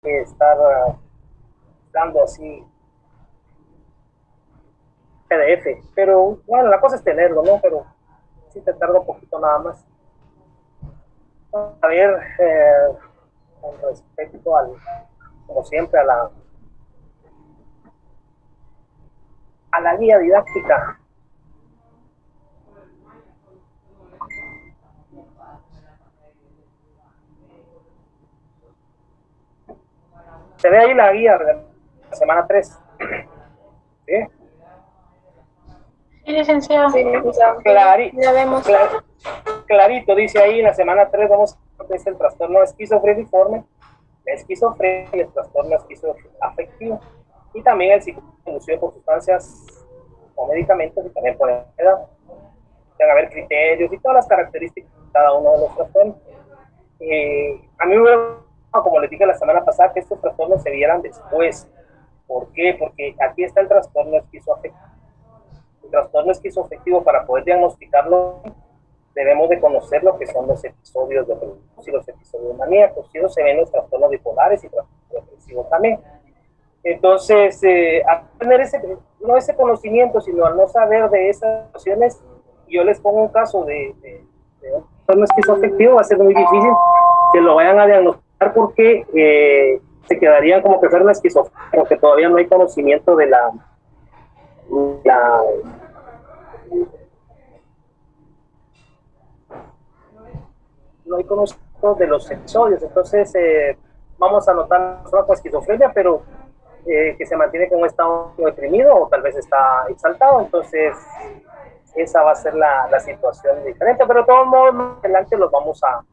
estar dando así PDF, pero bueno, la cosa es tenerlo, ¿no? Pero sí te tarda un poquito nada más. A ver, con respecto al, como siempre, a la guía didáctica. Se ve ahí la guía de la semana 3. ¿Sí? Sí, licenciado. Sí, licenciado. Ya vemos. Clarito, dice ahí en la semana 3 vamos a ver el trastorno esquizofreniforme, la esquizofrenia y el trastorno esquizoafectivo. Y también el psicoconducido por sustancias o medicamentos y también por edad. Deben haber criterios y todas las características de cada uno de los trastornos. A mí me hubiera, como les dije la semana pasada, que estos trastornos se vieran después. ¿Por qué? Porque aquí está el trastorno esquizoafectivo. El trastorno esquizoafectivo, para poder diagnosticarlo, debemos de conocer lo que son los episodios depresivos y los episodios maníacos. Y eso se ven en los trastornos bipolares y trastornos depresivos también. Entonces, al tener no ese conocimiento, sino al no saber de esas situaciones, yo les pongo un caso de un trastorno esquizoafectivo, va a ser muy difícil que lo vayan a diagnosticar porque se quedarían como que fuera una esquizofrenia, porque todavía no hay conocimiento de la no hay conocimiento de los episodios. Entonces, vamos a notar con esquizofrenia, pero que se mantiene con un estado deprimido o tal vez está exaltado. Entonces, esa va a ser la situación diferente, pero de todos modos, más adelante los vamos a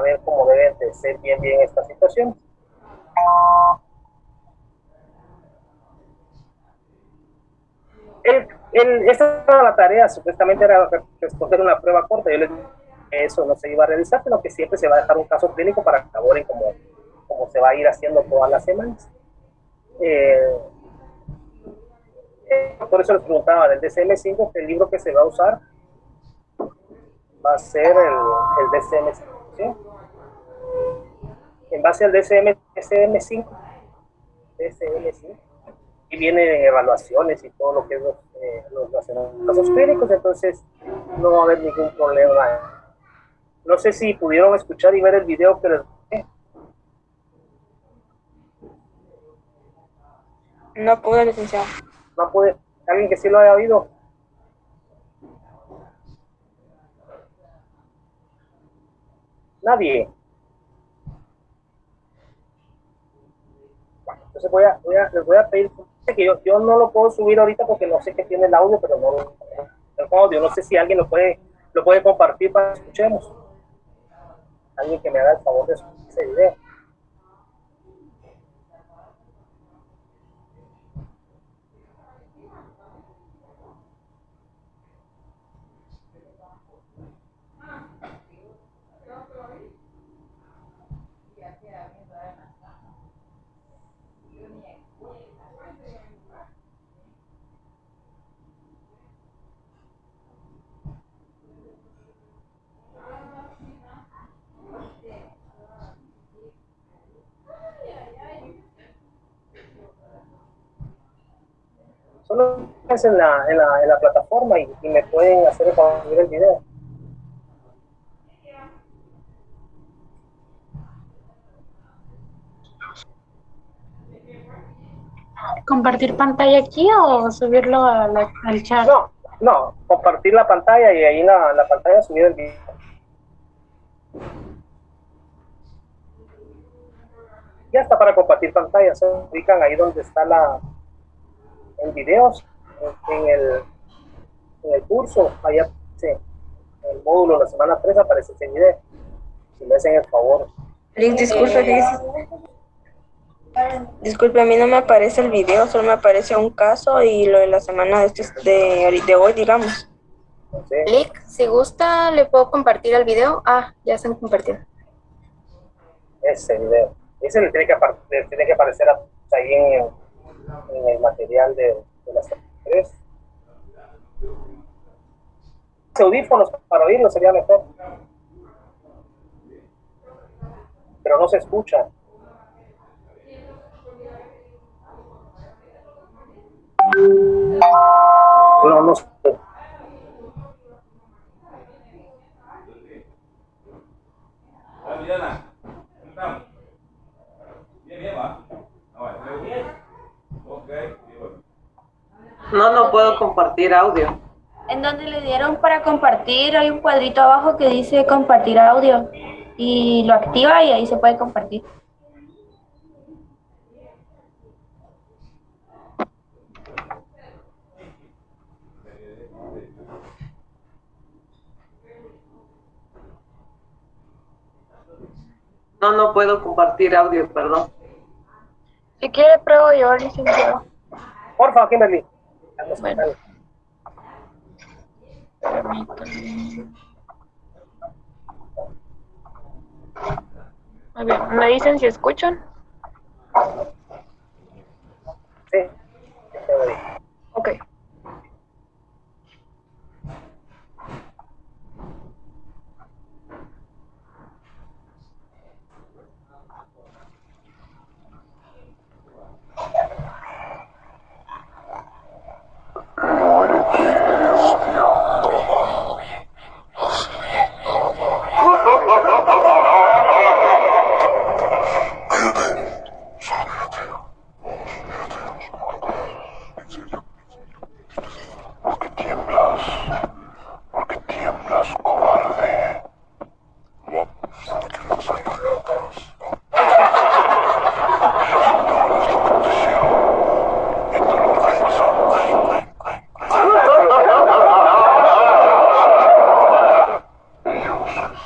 ver cómo deben de ser bien esta situación. Esta era la tarea, supuestamente era responder una prueba corta. Yo les dije que eso no se iba a realizar, sino que siempre se va a dejar un caso clínico para que elaboren como se va a ir haciendo todas las semanas. Por eso les preguntaba del DCM5, que el libro que se va a usar va a ser el DCM5, ¿sí? En base al DCM5, y vienen evaluaciones y todo lo que es los casos clínicos, entonces no va a haber ningún problema. No sé si pudieron escuchar y ver el video que les dije. No pude, licenciado. No pude. ¿Alguien que sí lo haya oído? Nadie. Bueno, entonces les voy a pedir que yo no lo puedo subir ahorita porque no sé qué tiene el audio, pero no el audio. No sé si alguien lo puede compartir para que escuchemos. Alguien que me haga el favor de subir ese video. Solo es en la plataforma y me pueden hacer el favor de subir el video. ¿Compartir pantalla aquí o subirlo al chat? No, compartir la pantalla y ahí en la pantalla subir el video. Ya está para compartir pantalla, se ubican ahí donde está en videos, en el curso, allá aparece, en el módulo de la semana 3 aparece ese video, si me hacen el favor. Disculpe, a mí no me aparece el video, solo me aparece un caso y lo de la semana de hoy, digamos. Lick, si gusta, le puedo compartir el video. Ah, ya se han compartido. Ese video. Ese le tiene que aparecer ahí en el material de las 3. Audífonos para oírlo sería mejor. Pero no se escucha. No, no sé. No, no puedo compartir audio. En donde le dieron para compartir, hay un cuadrito abajo que dice compartir audio y lo activa y ahí se puede compartir. No, no puedo compartir audio, perdón. Si quiere, pruebo yo, licenciado. Porfa, Kimberly. Bueno. Permítame. Muy bien, ¿me dicen si escuchan? Sí. Ok. Porque tiemblas, cobarde. Ellos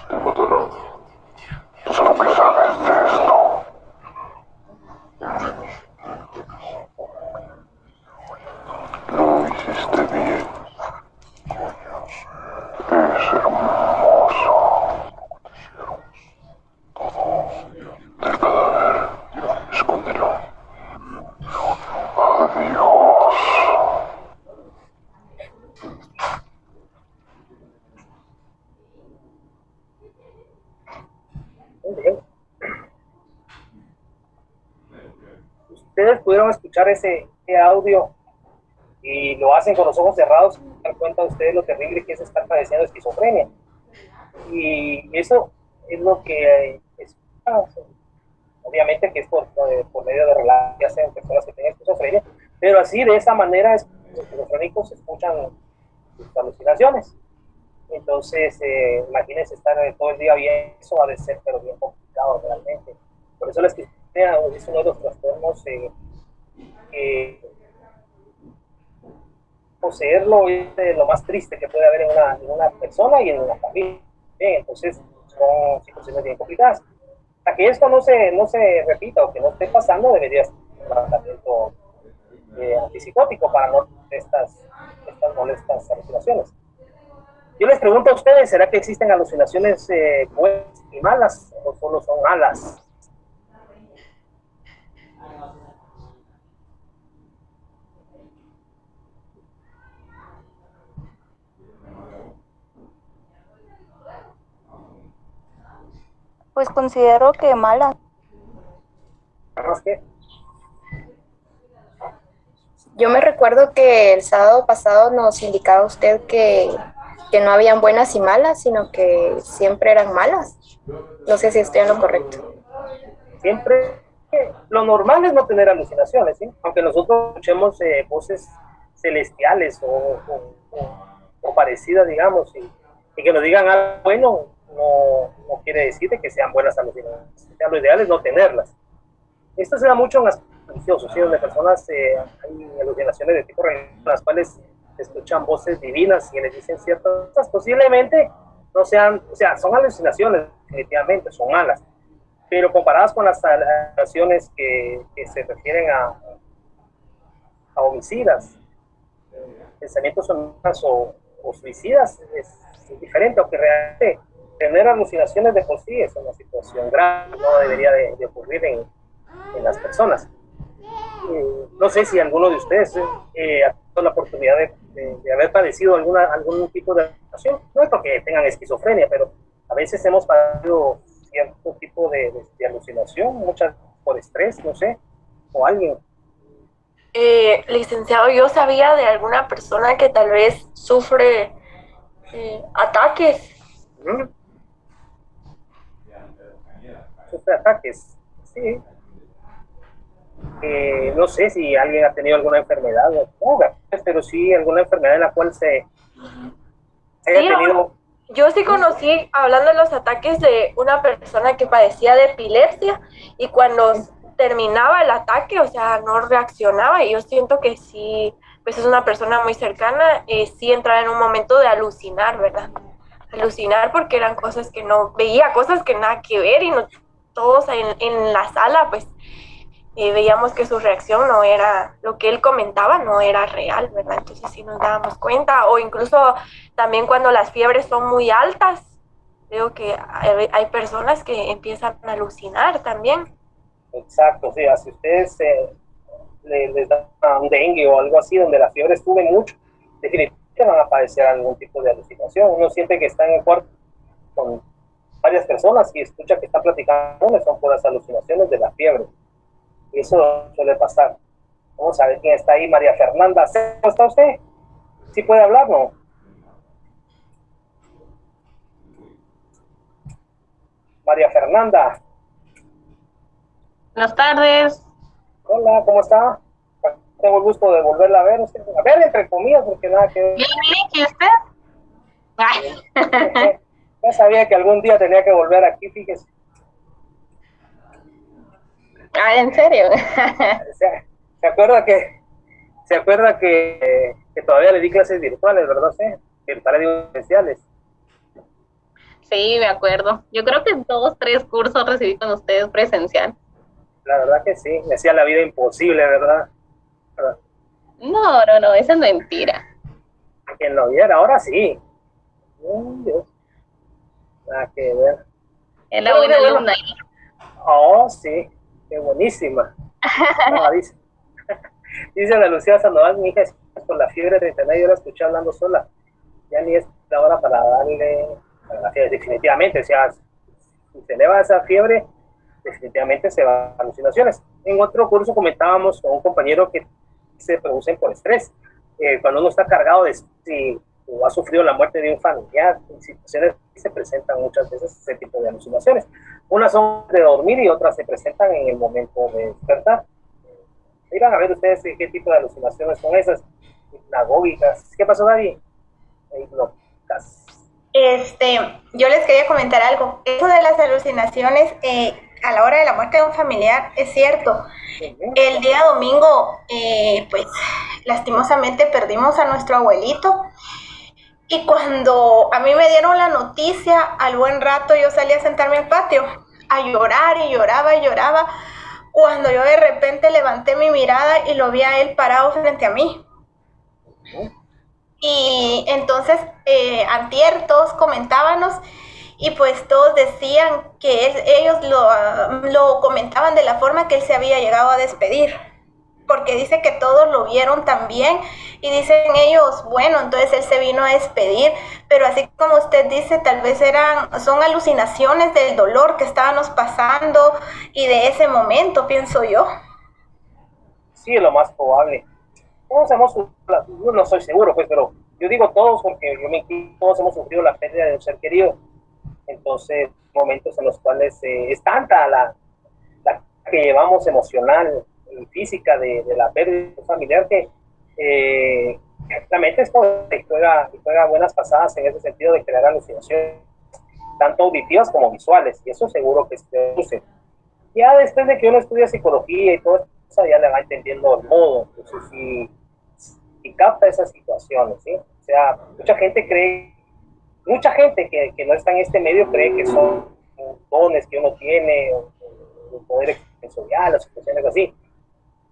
te matarán. Solo que sabes de esto. Lo hiciste bien. Es hermoso. Todo del cadáver. Escóndelo. Adiós. Muy bien. Ustedes pudieron escuchar ese audio y lo hacen con los ojos cerrados, se dan cuenta ustedes lo terrible que es estar padeciendo esquizofrenia. Y eso es lo que obviamente que es por medio de relatos que hacen personas que tienen esquizofrenia, pero así de esa manera los esquizofrénicos escuchan sus alucinaciones. Entonces, imagínense estar todo el día bien, eso ha de ser pero bien complicado realmente. Por eso la esquizofrenia es uno de los trastornos que poseerlo es lo más triste que puede haber en una persona y en una familia. Entonces, son situaciones bien complicadas. Para que esto no se repita o que no esté pasando, debería ser un tratamiento antipsicótico para no estas molestas alucinaciones. Yo les pregunto a ustedes, ¿será que existen alucinaciones buenas y malas o solo son malas? Pues considero que mala. ¿Más que? Yo me recuerdo que el sábado pasado nos indicaba usted que no habían buenas y malas, sino que siempre eran malas. No sé si estoy en lo correcto. Siempre, lo normal es no tener alucinaciones, ¿sí? Aunque nosotros escuchemos voces celestiales o parecidas, digamos, y que nos digan algo bueno, no quiere decir que sean buenas alucinaciones. O sea, lo ideal es no tenerlas. Esto se da mucho en aspectos religiosos, ¿sí? Donde personas hay alucinaciones de tipo religioso, en las cuales escuchan voces divinas y les dicen ciertas cosas, posiblemente no sean, o sea, son alucinaciones, definitivamente, son malas, pero comparadas con las alucinaciones que se refieren a homicidas, pensamientos o suicidas, es diferente, aunque realmente tener alucinaciones de por sí es una situación grave, no debería de ocurrir en las personas. No sé si alguno de ustedes ha tenido la oportunidad de haber padecido algún tipo de alucinación. No es porque tengan esquizofrenia, pero a veces hemos padecido cierto tipo de alucinación, muchas por estrés, no sé, o alguien. Licenciado, yo sabía de alguna persona que tal vez sufre ataques. ¿Mm? Sufre ataques, sí. No sé si alguien ha tenido alguna enfermedad, no, pero sí alguna enfermedad en la cual se haya Sí, tenido. yo sí conocí, hablando de los ataques, de una persona que padecía de epilepsia y cuando terminaba el ataque, o sea, no reaccionaba, y yo siento que sí, pues es una persona muy cercana, sí entraba en un momento de alucinar, ¿verdad? Alucinar porque eran cosas que no, veía cosas que nada que ver, y no, todos en la sala, pues veíamos que su reacción no era, lo que él comentaba no era real, ¿verdad? Entonces sí nos dábamos cuenta, o incluso también cuando las fiebres son muy altas, veo que hay personas que empiezan a alucinar también. Exacto, sí, si ustedes les da un dengue o algo así, donde la fiebre sube mucho, definitivamente van a padecer algún tipo de alucinación. Uno siente que está en el cuarto con varias personas y escucha que están platicando, son puras alucinaciones de la fiebre. Y eso suele pasar. Vamos a ver quién está ahí. María Fernanda, ¿cómo está usted? ¿Sí puede hablar, no? María Fernanda. Buenas tardes. Hola, ¿cómo está? Tengo el gusto de volverla a ver. A ver, entre comillas, porque nada que ver. Bien, bien, ¿y usted? Ay. Ya sabía que algún día tenía que volver aquí, fíjese. Ah, ¿en serio? Se acuerda que todavía le di clases virtuales, ¿verdad? Sí, virtuales especiales. Sí, me acuerdo. Yo creo que 2, 3 cursos recibí con ustedes presencial. La verdad que sí, me hacía la vida imposible, ¿verdad? No, esa es mentira. Quien lo viera, ahora sí. Dios, nada que ver. Es la buena alumna. Oh, sí, qué buenísima. No, dice Ana Lucía Sandoval, mi hija, con la fiebre de internet, yo la escuché hablando sola. Ya ni es la hora para darle a la fiebre, definitivamente. O sea, si se eleva esa fiebre, definitivamente se van a alucinaciones. En otro curso comentábamos con un compañero que se producen por estrés. Cuando uno está cargado de si o ha sufrido la muerte de un familiar, en situaciones que se presentan muchas veces ese tipo de alucinaciones. Unas son de dormir y otras se presentan en el momento de despertar. Miran a ver ustedes qué tipo de alucinaciones son esas, hipnagógicas. ¿Qué pasó, Gaby? Hipnógicas. Yo les quería comentar algo. Eso de las alucinaciones a la hora de la muerte de un familiar es cierto. El día domingo, pues lastimosamente perdimos a nuestro abuelito. Y cuando a mí me dieron la noticia, al buen rato yo salí a sentarme al patio a llorar y lloraba y lloraba. Cuando yo de repente levanté mi mirada y lo vi a él parado frente a mí. Y entonces antier todos comentábamos y pues todos decían que ellos lo comentaban de la forma que él se había llegado a despedir, porque dice que todos lo vieron también y dicen ellos, bueno, entonces él se vino a despedir, pero así como usted dice, tal vez son alucinaciones del dolor que estábamos pasando y de ese momento, pienso yo. Sí, es lo más probable. Todos no soy seguro, pues, pero yo digo todos porque todos hemos sufrido la pérdida de un ser querido. Entonces, momentos en los cuales es tanta la que llevamos emocional y física de la pérdida familiar que la mente es y juega buenas pasadas en ese sentido de crear alucinaciones, tanto auditivas como visuales, y eso seguro que se produce. Ya después de que uno estudia psicología y todo eso, ya le va entendiendo el modo, entonces si capta esas situaciones, ¿sí? O sea, mucha gente que no está en este medio cree que son dones que uno tiene, o poder sensorial, o situaciones así,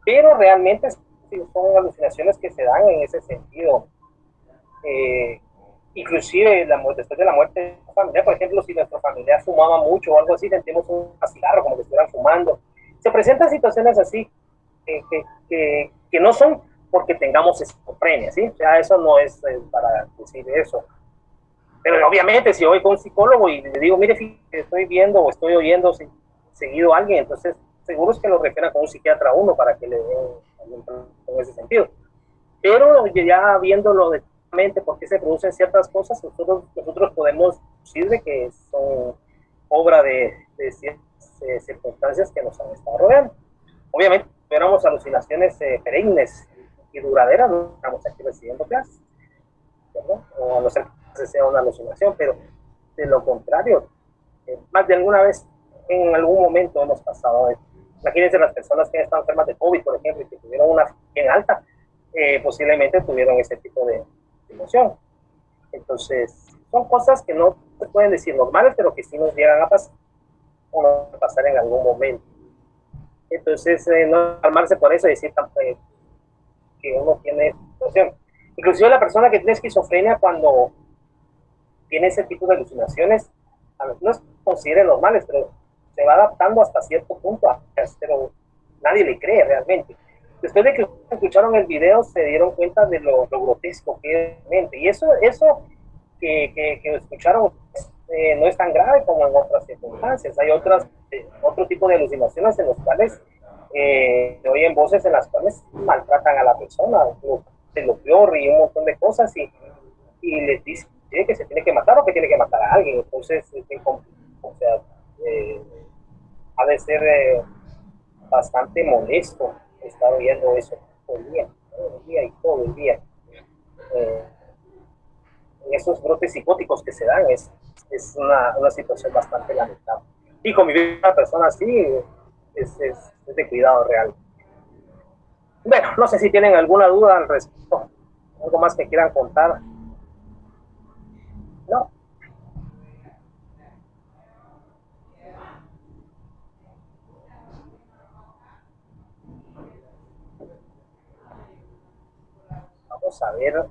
pero realmente son alucinaciones que se dan en ese sentido. Inclusive después de la muerte de la familia, por ejemplo, si nuestra familia fumaba mucho o algo así, sentimos un cigarro como que estuvieran fumando. Se presentan situaciones así que no son porque tengamos esquizofrenia, ¿sí? O sea, eso no es para decir eso. Pero obviamente si yo voy con un psicólogo y le digo, mire, fíjate, estoy viendo o estoy oyendo seguido a alguien, entonces seguro es que lo refieran con un psiquiatra a uno para que le den algún tratamiento en ese sentido. Pero ya viéndolo detalladamente por qué se producen ciertas cosas, nosotros podemos decir de que son obra de ciertas circunstancias que nos han estado rodeando. Obviamente, si tuviéramos alucinaciones perennes y duraderas, no estamos aquí recibiendo clases, ¿verdad? O a no ser que sea una alucinación, pero de lo contrario, más de alguna vez, en algún momento hemos pasado de... Imagínense las personas que han estado enfermas de COVID, por ejemplo, y que tuvieron una bien alta, posiblemente tuvieron ese tipo de emoción. Entonces, son cosas que no se pueden decir normales, pero que sí nos llegan a pasar o no pasar en algún momento. Entonces, no calmarse por eso y decir que uno tiene situación. Inclusive la persona que tiene esquizofrenia, cuando tiene ese tipo de alucinaciones, a veces no se consideren normales, pero se va adaptando hasta cierto punto, pero nadie le cree realmente. Después de que escucharon el video, se dieron cuenta de lo grotesco que es realmente. Y eso que escucharon no es tan grave como en otras circunstancias. Hay otro tipo de alucinaciones en las cuales oyen voces en las cuales maltratan a la persona, de lo peor y un montón de cosas, y les dicen que se tiene que matar o que tiene que matar a alguien. Entonces, o sea, ha de ser bastante molesto estar oyendo eso todo el día y todo el día. En esos brotes psicóticos que se dan es una situación bastante lamentable. Y convivir con una persona así es de cuidado real. Bueno, no sé si tienen alguna duda al respecto, algo más que quieran contar. No. Vamos a ver.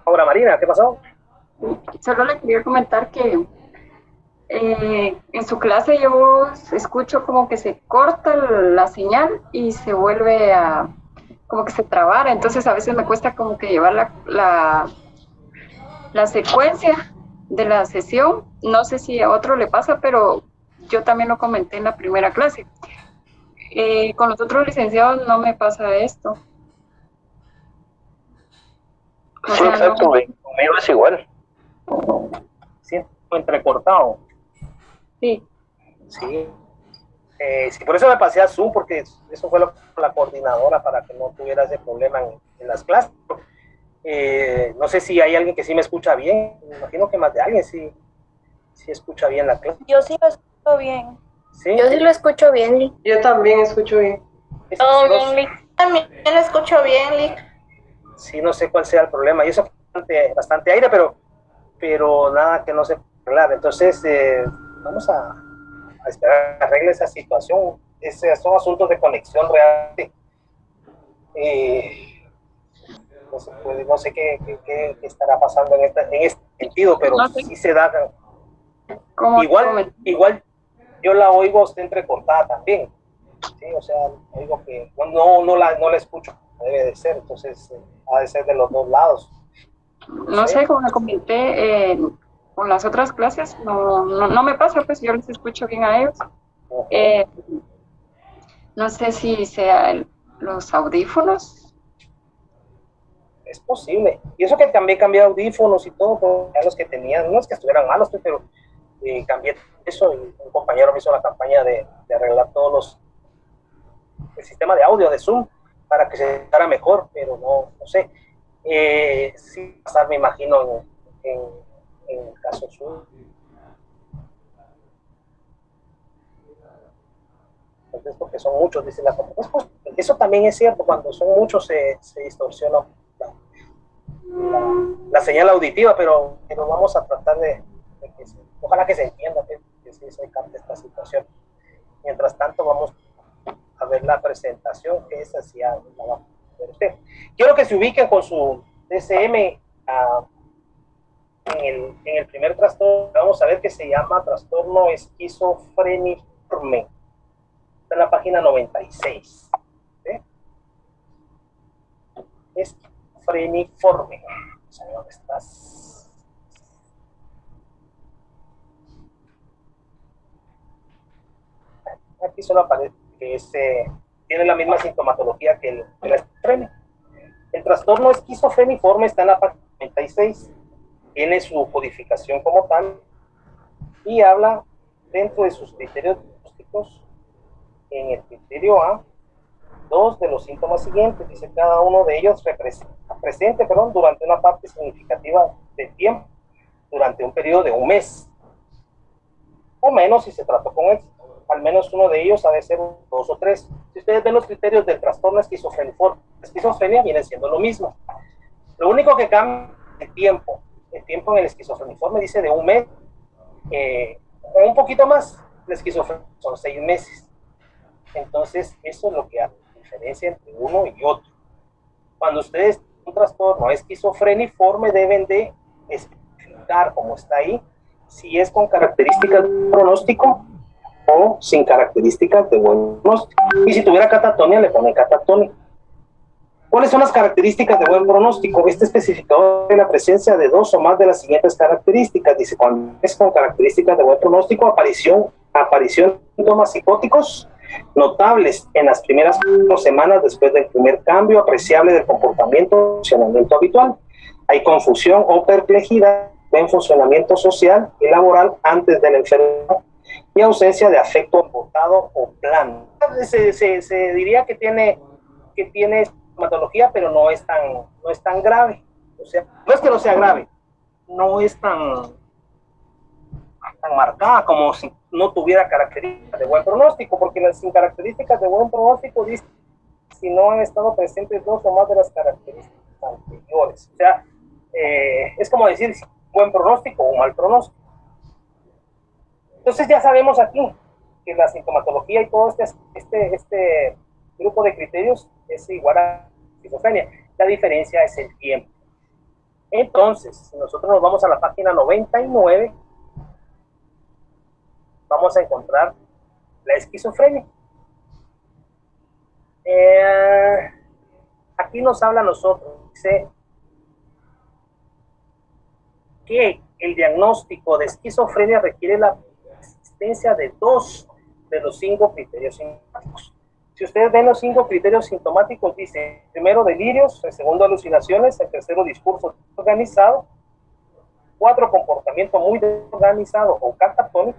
Ahora, Marina, ¿qué pasó? Solo le quería comentar que en su clase yo escucho como que se corta la señal y se vuelve a, como que se trabara, entonces a veces me cuesta como que llevar la secuencia de la sesión. No sé si a otro le pasa, pero yo también lo comenté en la primera clase. Con los otros licenciados no me pasa esto. Sí, exacto, conmigo es igual. Sí, entrecortado. Sí. Sí. Sí, por eso me pasé a Zoom, porque eso fue la coordinadora para que no tuviera ese problema en las clases. No sé si hay alguien que sí me escucha bien. Me imagino que más de alguien sí escucha bien la clase. Yo sí lo escucho bien. ¿Sí? Yo sí lo escucho bien, Lee. Yo también escucho bien. Todo bien, Lick. También lo escucho bien, Lick. Sí, no sé cuál sea el problema. Y eso fue bastante aire, pero nada que no se pueda arreglar. Entonces, vamos a esperar que arregle esa situación. Son asuntos de conexión realmente. No sé qué estará pasando en este sentido, pero no sé. Sí se da. Igual yo la oigo a usted entrecortada también. Sí, o sea, oigo que no la escucho, debe de ser, entonces ha de ser de los dos lados. No sé, como le comenté con las otras clases, no me pasa, pues yo les escucho bien a ellos. No sé si sea los audífonos. Es posible. Y eso que también cambié audífonos y todo, ya los que tenían, no es que estuvieran malos, pero cambié eso y un compañero me hizo la campaña de arreglar todos el sistema de audio de Zoom para que se escuchara mejor, pero no sé. Sí pasar, me imagino, en el caso Zoom. Entonces, porque son muchos, dice la compañía. Pues, eso también es cierto, cuando son muchos se distorsiona la señal auditiva, pero vamos a tratar de que ojalá que se entienda que sí se cambie esta situación. Mientras tanto, vamos a ver la presentación, que esa sí la va a ver usted. Quiero que se ubiquen con su DSM en el primer trastorno. Vamos a ver que se llama trastorno esquizofreniforme. Está en la página 96. ¿Sí? esquizofreniforme. ¿Dónde estás? Aquí solo aparece que tiene la misma sintomatología que la esquizofrenia. El trastorno esquizofreniforme está en la página 96, tiene su codificación como tal y habla dentro de sus criterios diagnósticos en el criterio A, dos de los síntomas siguientes. Dice: cada uno de ellos presente durante una parte significativa del tiempo, durante un periodo de un mes o menos si se trató con éxito. Al menos uno de ellos ha de ser 2 o 3. Si ustedes ven los criterios del trastorno esquizofreniforme, la esquizofrenia viene siendo lo mismo. Lo único que cambia es el tiempo. El tiempo en el esquizofreniforme dice de un mes o un poquito más. La esquizofrenia son 6 meses. Entonces, eso es lo que hace la diferencia entre uno y otro. Cuando ustedes tienen un trastorno esquizofreniforme, deben de especificar, como está ahí, si es con características de pronóstico o sin características de buen pronóstico. Y si tuviera catatonia, le ponen catatonia. ¿Cuáles son las características de buen pronóstico? Este especificador de la presencia de 2 o más de las siguientes características. Dice: cuando es con características de buen pronóstico, aparición de síntomas psicóticos notables en las primeras 4 semanas después del primer cambio apreciable del comportamiento, funcionamiento habitual. Hay confusión o perplejidad en funcionamiento social y laboral antes de la enfermedad y ausencia de afecto embotado o plano. Se diría que tiene sintomatología, pero no es tan grave. O sea, no es que no sea grave, no es tan marcada como si no tuviera características de buen pronóstico, porque sin características de buen pronóstico dice si no han estado presentes 2 o más de las características anteriores. O sea, es como decir si buen pronóstico o mal pronóstico. Entonces ya sabemos aquí que la sintomatología y todo este grupo de criterios es igual a esquizofrenia. La diferencia es el tiempo. Entonces, si nosotros nos vamos a la página 99, vamos a encontrar la esquizofrenia. Aquí nos habla a nosotros, dice que el diagnóstico de esquizofrenia requiere la existencia de 2 de los 5 criterios sintomáticos. Si ustedes ven los 5 criterios sintomáticos, dice: primero, delirios; el segundo, alucinaciones; el tercero, discurso organizado; 4, comportamiento muy desorganizado o catatónico;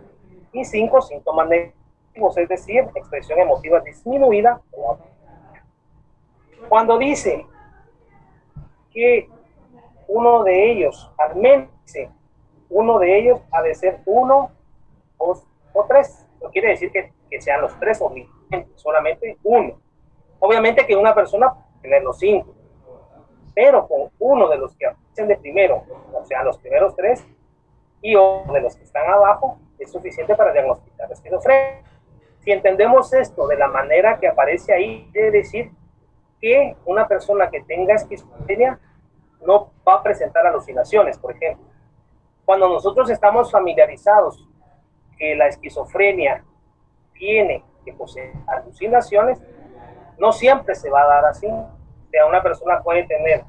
y 5, síntomas negativos, es decir, expresión emotiva disminuida. Cuando dice que uno de ellos, al menos uno de ellos ha de ser 1, 2 o 3, no quiere decir que sean los 3 o solamente 1. Obviamente que una persona puede tener los 5, pero con uno de los que aparecen de primero, o sea, los primeros 3, y otro de los que están abajo, es suficiente para diagnosticar esquizofrenia. Si entendemos esto de la manera que aparece ahí, quiere decir que una persona que tenga esquizofrenia no va a presentar alucinaciones, por ejemplo. Cuando nosotros estamos familiarizados que la esquizofrenia tiene que poseer alucinaciones, no siempre se va a dar así. O sea, una persona puede tener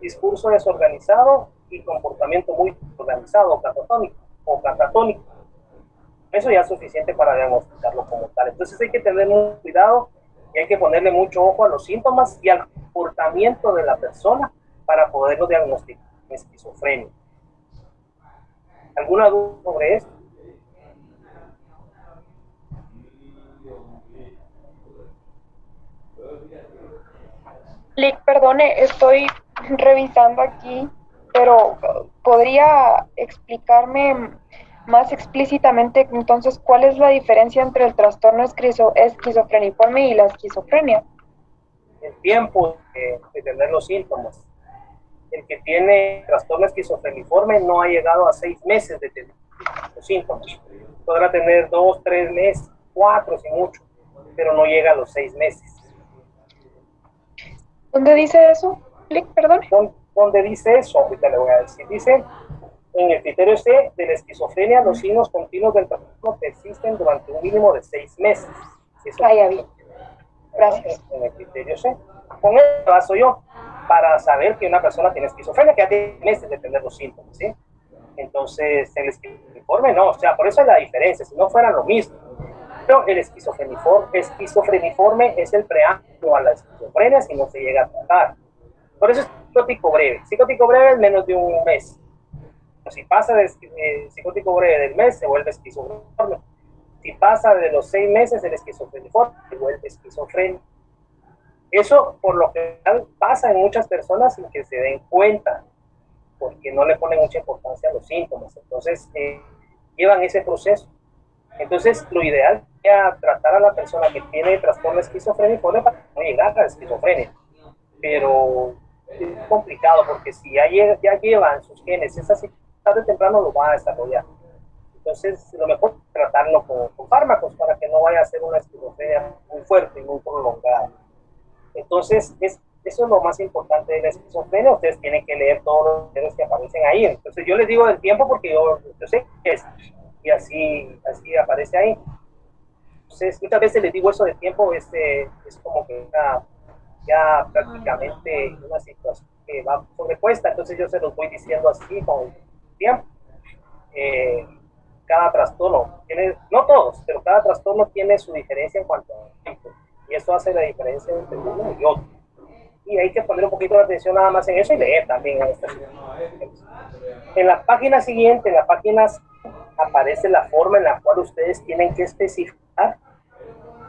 discurso desorganizado y comportamiento muy organizado o catatónico. Eso ya es suficiente para diagnosticarlo como tal. Entonces hay que tener mucho cuidado y hay que ponerle mucho ojo a los síntomas y al comportamiento de la persona para poderlo diagnosticar en esquizofrenia. ¿Alguna duda sobre esto? Lick, perdone, estoy revisando aquí, pero ¿podría explicarme más explícitamente entonces cuál es la diferencia entre el trastorno esquizofreniforme y la esquizofrenia? El tiempo de tener los síntomas. El que tiene trastorno esquizofreniforme no ha llegado a 6 meses de tener los síntomas. Podrá tener 2, 3 meses, 4 si mucho, pero no llega a los 6 meses. ¿Dónde dice eso? Lick, perdón. ¿Dónde dice eso? Ahorita le voy a decir. Dice: en el criterio C de la esquizofrenia, los signos continuos del trastorno persisten durante un mínimo de 6 meses. Eso ya vi. Gracias. En el criterio C. Con eso baso yo para saber que una persona tiene esquizofrenia, que ya tiene meses de tener los síntomas, ¿sí? Entonces, el esquizofreniforme no, o sea, por eso es la diferencia, si no fuera lo mismo. Pero el esquizofreniforme es el preámbulo a la esquizofrenia si no se llega a tratar. Por eso es psicótico breve. Psicótico breve es menos de un mes. Si pasa de psicótico breve del mes, se vuelve esquizofreniforme. Si pasa de los 6 meses, el esquizofreniforme se vuelve esquizofrenia. Eso, por lo general, pasa en muchas personas sin que se den cuenta, porque no le ponen mucha importancia a los síntomas. Entonces, llevan ese proceso. Entonces, lo ideal es tratar a la persona que tiene trastorno esquizofrénico para no llegar a la esquizofrenia. Pero es complicado, porque si ya llevan sus genes, esa tarde o temprano lo va a desarrollar. Entonces, lo mejor es tratarlo con fármacos para que no vaya a ser una esquizofrenia muy fuerte y muy prolongada. Entonces, eso es lo más importante de la esquizofrenia. Ustedes tienen que leer todos los libros que aparecen ahí. Entonces, yo les digo del tiempo porque yo sé que es, y así aparece ahí. Entonces, muchas veces les digo eso del tiempo, es como que ya prácticamente una situación que va sobrepuesta. Entonces, yo se los voy diciendo así con el tiempo. Cada trastorno tiene, no todos, pero cada trastorno tiene su diferencia en cuanto a tiempo. Y eso hace la diferencia entre uno y otro. Y hay que poner un poquito de atención nada más en eso y leer también en esta situación. En la página siguiente, en la página aparece la forma en la cual ustedes tienen que especificar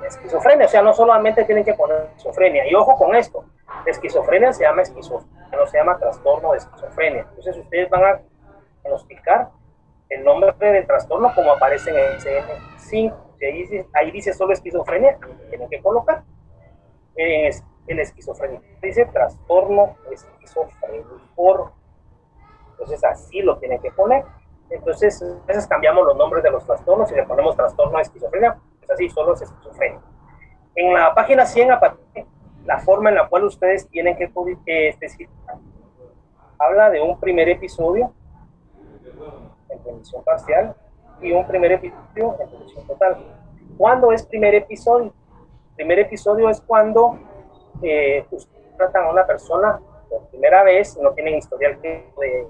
esquizofrenia. O sea, no solamente tienen que poner esquizofrenia. Y ojo con esto, la esquizofrenia se llama esquizofrenia, no se llama trastorno de esquizofrenia. Entonces ustedes van a diagnosticar el nombre del trastorno como aparece en el ICD-5. Ahí dice solo esquizofrenia, tienen que colocar el esquizofrenia. Dice trastorno esquizofreniforme. Entonces así lo tienen que poner. Entonces a veces cambiamos los nombres de los trastornos y le ponemos trastorno de esquizofrenia, pues así solo es esquizofrenia. En la página 100 aparece la forma en la cual ustedes tienen que especificar. Habla de un primer episodio en remisión parcial y un primer episodio en remisión total. ¿Cuándo es primer episodio? Primer episodio es cuando ustedes tratan a una persona por primera vez, no tienen historial de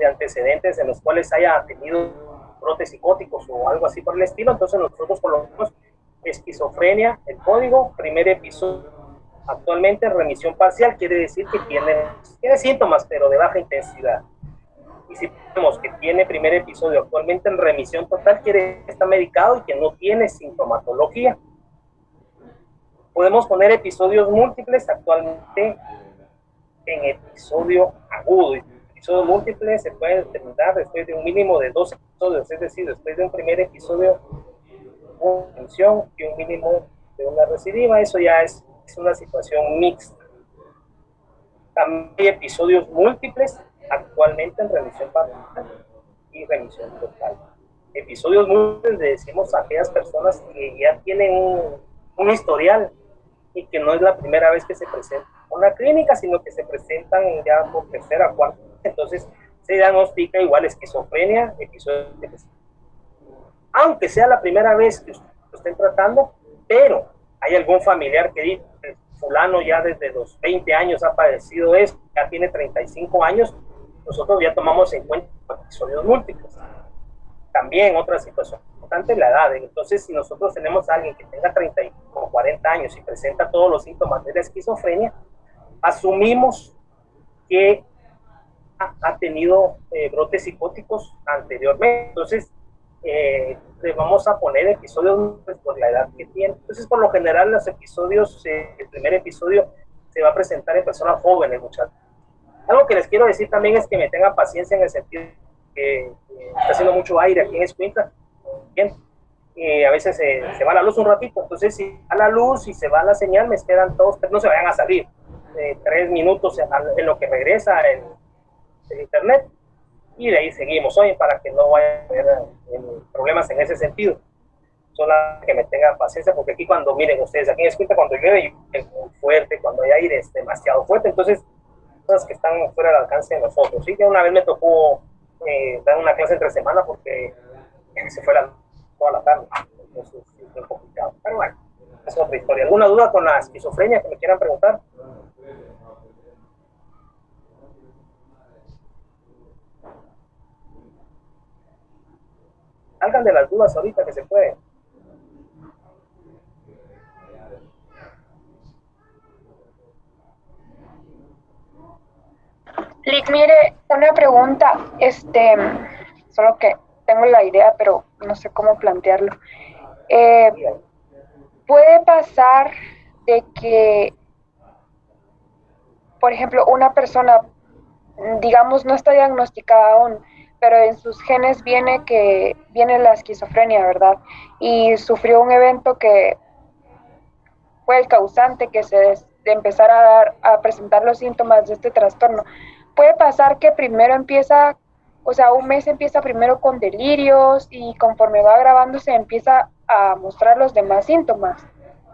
antecedentes en los cuales haya tenido brotes psicóticos o algo así por el estilo. Entonces nosotros colocamos esquizofrenia, el código, primer episodio. Actualmente en remisión parcial quiere decir que tiene síntomas, pero de baja intensidad. Y si vemos que tiene primer episodio actualmente en remisión total, quiere decir que está medicado y que no tiene sintomatología. Podemos poner episodios múltiples actualmente en episodio agudo. Episodios múltiples se pueden determinar después de un mínimo de 2 episodios, es decir, después de un primer episodio, una tensión y un mínimo de una recidiva. Eso ya es una situación mixta. También hay episodios múltiples actualmente en remisión parcial y remisión total. Episodios múltiples le decimos a aquellas personas que ya tienen un historial y que no es la primera vez que se presentan a una clínica, sino que se presentan ya por tercera o cuarta. Entonces se diagnostica igual esquizofrenia, episodios múltiples. Aunque sea la primera vez que usted lo estén tratando, pero hay algún familiar que dice, fulano ya desde los 20 años ha padecido esto, ya tiene 35 años, nosotros ya tomamos en cuenta episodios múltiples. También otra situación importante es la edad. Entonces, si nosotros tenemos a alguien que tenga 30 o 40 años y presenta todos los síntomas de la esquizofrenia, asumimos que ha tenido brotes psicóticos anteriormente. Entonces, le vamos a poner episodios por la edad que tiene. Entonces, por lo general, los episodios, el primer episodio se va a presentar en personas jóvenes, muchachos. Algo que les quiero decir también es que me tengan paciencia en el sentido que está haciendo mucho aire aquí en Escuintla. Bien, a veces se va la luz un ratito, entonces si va la luz y se va la señal, me esperan todos, no se vayan a salir 3 minutos en lo que regresa el internet, y de ahí seguimos hoy para que no vaya a haber problemas en ese sentido. Solo que me tengan paciencia, porque aquí cuando, miren ustedes, aquí en Escuintla cuando llueve es muy fuerte, cuando hay aire es demasiado fuerte, entonces cosas que están fuera del alcance de nosotros. ¿Sí? Una vez me tocó dar una clase entre semana porque se fue toda la tarde, entonces sí, fue complicado, pero bueno, es otra historia. ¿Alguna duda con la esquizofrenia que me quieran preguntar? Salgan de las dudas ahorita que se puede. Lick, mire, una pregunta, solo que tengo la idea, pero no sé cómo plantearlo. Puede pasar de que, por ejemplo, una persona, digamos, no está diagnosticada aún, pero en sus genes viene la esquizofrenia, ¿verdad? Y sufrió un evento que fue el causante de empezar a presentar los síntomas de este trastorno. Puede pasar que primero empieza, o sea, un mes empieza primero con delirios y conforme va agravándose empieza a mostrar los demás síntomas.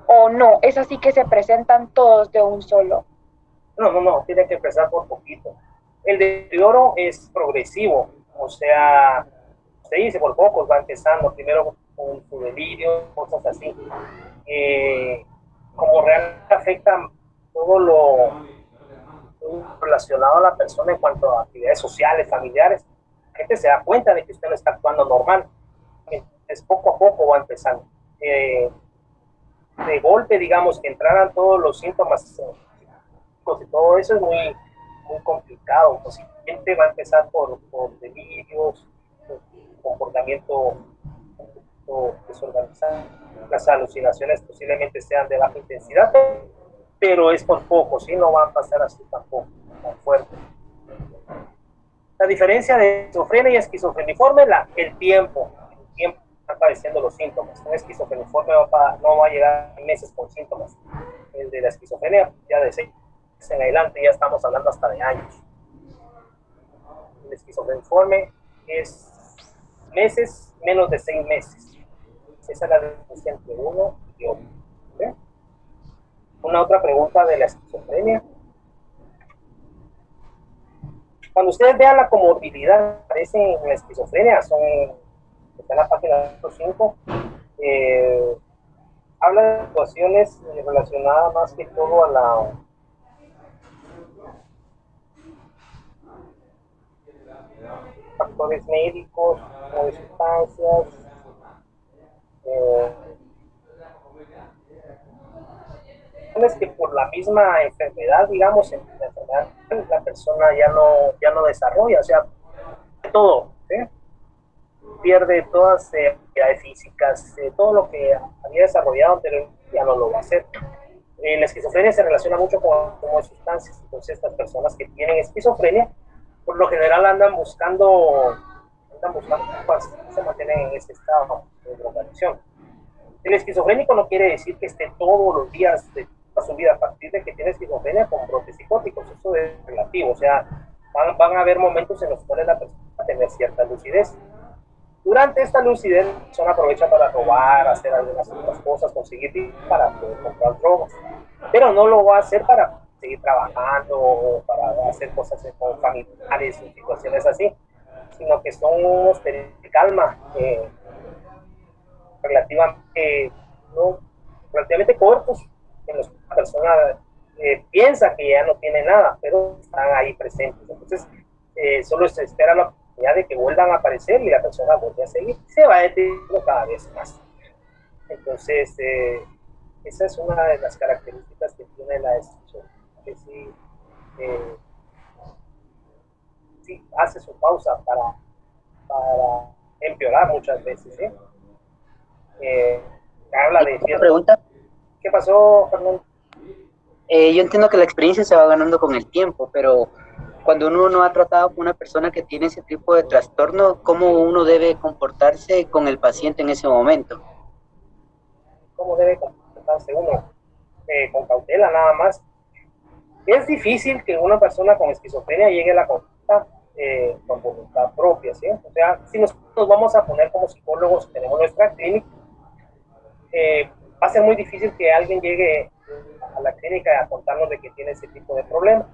¿O no? Es así que se presentan todos de un solo. No, tiene que empezar por poquito. El deterioro es progresivo, o sea, se dice por pocos, va empezando primero con su delirio, cosas así. Como realmente afecta todo lo relacionado a la persona en cuanto a actividades sociales, familiares, la gente se da cuenta de que usted no está actuando normal. Es poco a poco va empezando. De golpe, digamos, que entraran todos los síntomas y todo eso es muy complicado. Posiblemente va a empezar por delirios, comportamiento desorganizado. Las alucinaciones posiblemente sean de baja intensidad, pero es por poco, ¿sí? No van a pasar así tampoco, tan fuerte. La diferencia de esquizofrenia y esquizofreniforme, el tiempo están apareciendo los síntomas. Un esquizofreniforme no va a llegar a meses con síntomas. El de la esquizofrenia, ya de 6 meses en adelante, ya estamos hablando hasta de años. El esquizofreniforme es meses, menos de 6 meses. Esa es la diferencia entre uno y otro. ¿Sí? Una otra pregunta de la esquizofrenia. Cuando ustedes vean la comorbilidad, aparece en la esquizofrenia, está en la página 5, habla de situaciones relacionadas más que todo a factores médicos, como de sustancias, es que por la misma enfermedad, digamos, la enfermedad, la persona ya no desarrolla, o sea, todo, ¿sí? Pierde todas habilidades físicas, todo lo que había desarrollado anteriormente ya no lo va a hacer. La esquizofrenia se relaciona mucho con de sustancias, entonces estas personas que tienen esquizofrenia, por lo general andan buscando pues, se mantienen en ese estado de drogadicción. El esquizofrénico no quiere decir que esté todos los días de toda su vida a partir de que tiene esquizofrenia con brotes psicóticos, eso es relativo, o sea, van a haber momentos en los cuales la persona va a tener cierta lucidez. Durante esta lucidez, la persona aprovecha para robar, hacer algunas otras cosas, conseguir dinero para poder comprar drogas, pero no lo va a hacer para seguir trabajando o para hacer cosas con familiares o situaciones así, sino que son unos periodos de calma relativamente cortos, en los que la persona piensa que ya no tiene nada, pero están ahí presentes. Entonces, solo se espera la oportunidad de que vuelvan a aparecer y la persona vuelve a seguir, se va deteniendo cada vez más. Entonces, esa es una de las características que tiene la esquizofrenia, que sí hace su pausa para empeorar muchas veces, ¿sí? Habla de ¿Una pregunta? ¿Qué pasó, Fernando? Yo entiendo que la experiencia se va ganando con el tiempo, pero cuando uno no ha tratado con una persona que tiene ese tipo de trastorno, ¿cómo uno debe comportarse con el paciente en ese momento? ¿Cómo debe comportarse uno? Con cautela nada más. Es difícil que una persona con esquizofrenia llegue a la consulta con voluntad propia, ¿sí? O sea, si nosotros vamos a poner como psicólogos, tenemos nuestra clínica, va a ser muy difícil que alguien llegue a la clínica a contarnos de que tiene ese tipo de problema,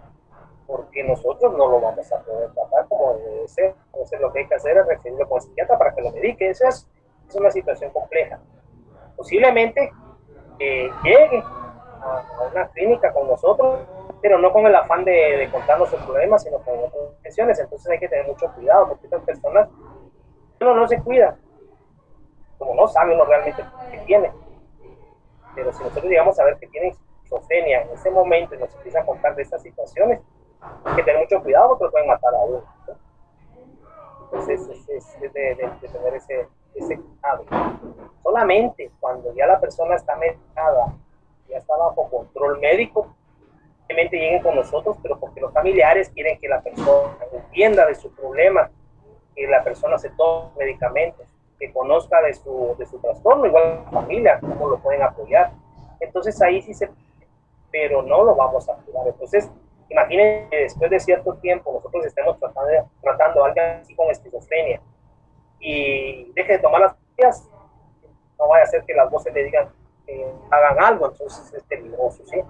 porque nosotros no lo vamos a poder tratar como debe ser. Entonces lo que hay que hacer es referirlo con el psiquiatra para que lo medique. Eso es una situación compleja. Posiblemente llegue a una clínica con nosotros, pero no con el afán de contarnos el problema, sino con otras intenciones. Entonces hay que tener mucho cuidado, porque estas personas, uno no se cuida, como no sabe uno realmente qué tiene. Pero si nosotros llegamos a ver que tienen esquizofrenia en ese momento y nos empieza a contar de estas situaciones, hay que tener mucho cuidado porque lo pueden matar a uno, ¿no? Entonces es de tener ese cuidado. Solamente cuando ya la persona está medicada, ya está bajo control médico, simplemente lleguen con nosotros, pero porque los familiares quieren que la persona entienda de su problema, que la persona se tome medicamentos, que conozca de su trastorno, igual la familia, cómo lo pueden apoyar. Entonces ahí sí pero no lo vamos a cuidar. Entonces, imaginen que después de cierto tiempo nosotros estemos tratando a alguien así con esquizofrenia y deje de tomar las pastillas, no vaya a ser que las voces le digan que hagan algo, entonces es peligroso, ¿sí?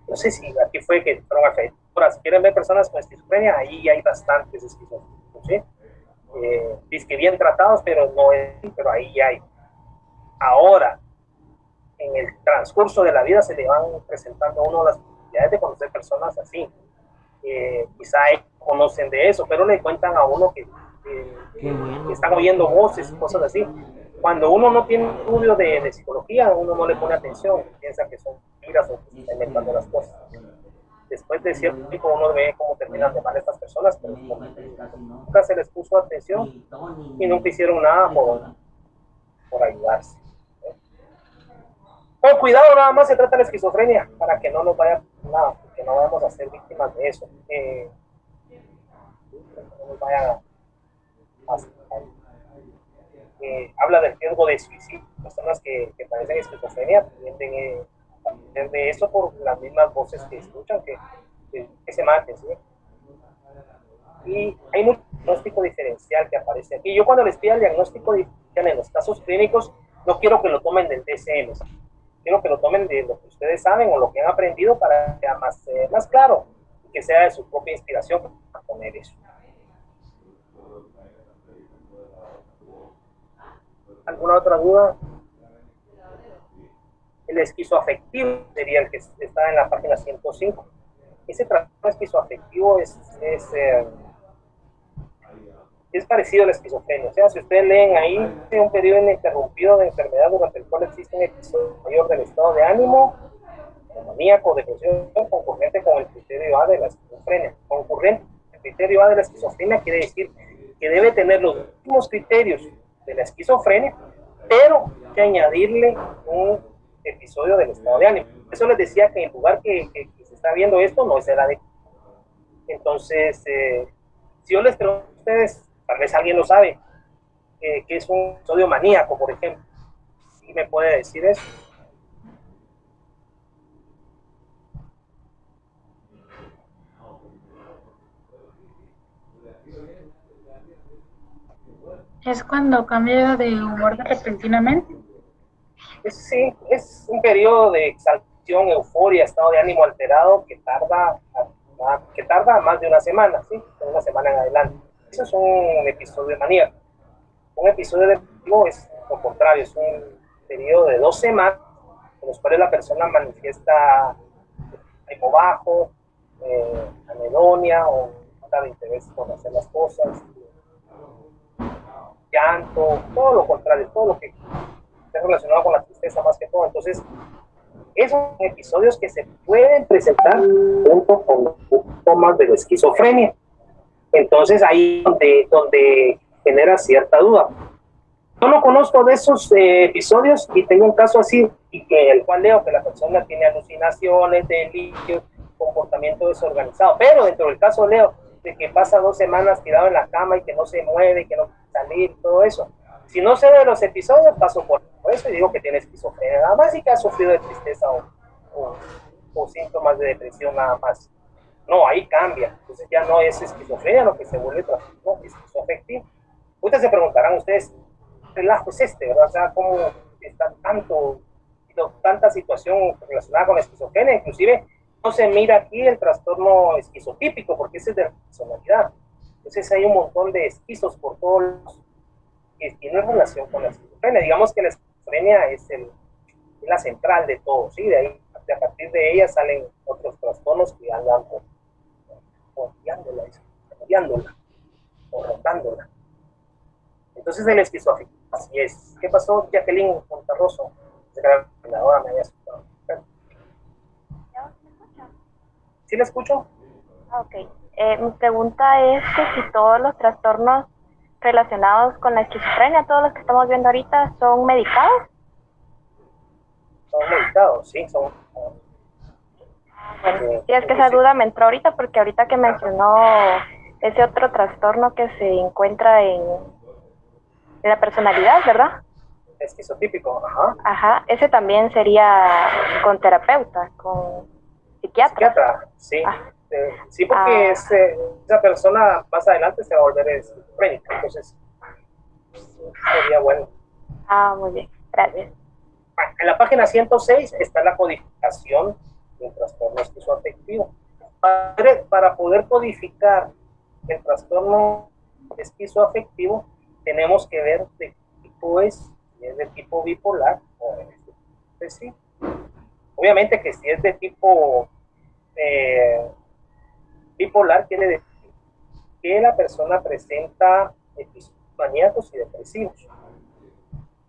No sé si aquí fue que fueron afectadas. Si quieren ver personas con esquizofrenia, ahí hay bastantes esquizofrénicos, ¿sí? Dice que bien tratados, pero no es, pero ahí hay. Ahora, en el transcurso de la vida se le van presentando a uno las posibilidades de conocer personas así. Quizá ellos conocen de eso, pero le cuentan a uno que están oyendo voces y cosas así. Cuando uno no tiene estudio de psicología, uno no le pone atención, piensa que son mentiras o que se están inventando las cosas. Después de cierto tiempo uno ve cómo terminan de mal estas personas, pero nunca se les puso atención y nunca hicieron nada por ayudarse. Con cuidado, nada más se trata de la esquizofrenia, para que no nos vaya nada, que no vayamos a ser víctimas de eso. No nos vayan habla del riesgo de suicidio. Personas que padecen esquizofrenia tienden a tener de eso por las mismas voces que escuchan, que se maten, ¿sí? Y hay un diagnóstico diferencial que aparece aquí. Yo cuando les pido el diagnóstico diferencial en los casos clínicos, no quiero que lo tomen del DSM, quiero que lo tomen de lo que ustedes saben o lo que han aprendido para que sea más claro y que sea de su propia inspiración para poner eso. ¿Alguna otra duda? El esquizoafectivo sería el que está en la página 105. Ese trastorno esquizoafectivo es parecido a la esquizofrenia. O sea, si ustedes leen ahí, un periodo ininterrumpido de enfermedad durante el cual existe un episodio mayor del estado de ánimo, maníaco, depresión, concurrente con el criterio A de la esquizofrenia. Concurrente, el criterio A de la esquizofrenia quiere decir que debe tener los mismos criterios de la esquizofrenia, pero que añadirle un episodio del estado de ánimo. Eso les decía que en lugar que se está viendo esto, no es el adecuado. Entonces, si yo les pregunto a ustedes, tal vez alguien lo sabe, que es un episodio maníaco, por ejemplo, ¿sí me puede decir eso? ¿Es cuando cambia de humor repentinamente? Sí, es un periodo de exaltación, euforia, estado de ánimo alterado que tarda más de una semana, ¿sí? De una semana en adelante. Eso es un episodio maníaco. Un episodio depresivo es lo contrario, es un periodo de 2 semanas en los cuales la persona manifiesta ánimo bajo, anedonia o falta de interés por hacer las cosas, llanto, todo lo contrario, todo lo que está relacionado con la tristeza más que todo. Entonces, esos son episodios que se pueden presentar junto con los síntomas de la esquizofrenia. Entonces, ahí donde genera cierta duda. Yo no conozco de esos episodios y tengo un caso así, y que el cual leo que la persona tiene alucinaciones, delirios, comportamiento desorganizado, pero dentro del caso leo de que pasa 2 semanas tirado en la cama y que no se mueve, que no puede salir, todo eso. Si no sé de los episodios, paso por eso y digo que tiene esquizofrenia nada más y que ha sufrido de tristeza o síntomas de depresión nada más. No, ahí cambia. Entonces ya no es esquizofrenia lo que se vuelve trastorno esquizoafectivo. Ustedes se preguntarán, ustedes, ¿qué relajo es este, verdad? O sea, ¿cómo está tanta situación relacionada con la esquizofrenia? Inclusive no se mira aquí el trastorno esquizotípico porque ese es de la personalidad. Entonces hay un montón de esquizos por todos los que tienen relación con la esquizofrenia. Digamos que la esquizofrenia es la central de todo, ¿sí? De ahí, a partir de ella salen otros trastornos que andan odiándola o rondándola. Entonces el esquizoafectivo, así es. ¿Qué pasó, Jacqueline Monterroso? Ahora me había asustado. ¿Sí la escucho? Ok. Mi pregunta es que si todos los trastornos relacionados con la esquizofrenia, todos los que estamos viendo ahorita, ¿son medicados? Son medicados, sí, son. Bueno, sí, es que esa duda me entró ahorita porque ahorita que mencionó ese otro trastorno que se encuentra en la personalidad, ¿verdad? Esquizotípico, ajá. Ajá, ese también sería con terapeuta, con psiquiatra. Psiquiatra, sí. Sí, porque esa persona más adelante se va a volver esquizofrénica, entonces sería bueno. Muy bien, gracias. En la página 106 está la codificación del trastorno esquizoafectivo. Para poder codificar el trastorno esquizoafectivo, tenemos que ver de qué tipo es, si es de tipo bipolar o de tipo depresivo. Obviamente que si es de tipo bipolar, quiere decir que la persona presenta episodios maníacos y depresivos.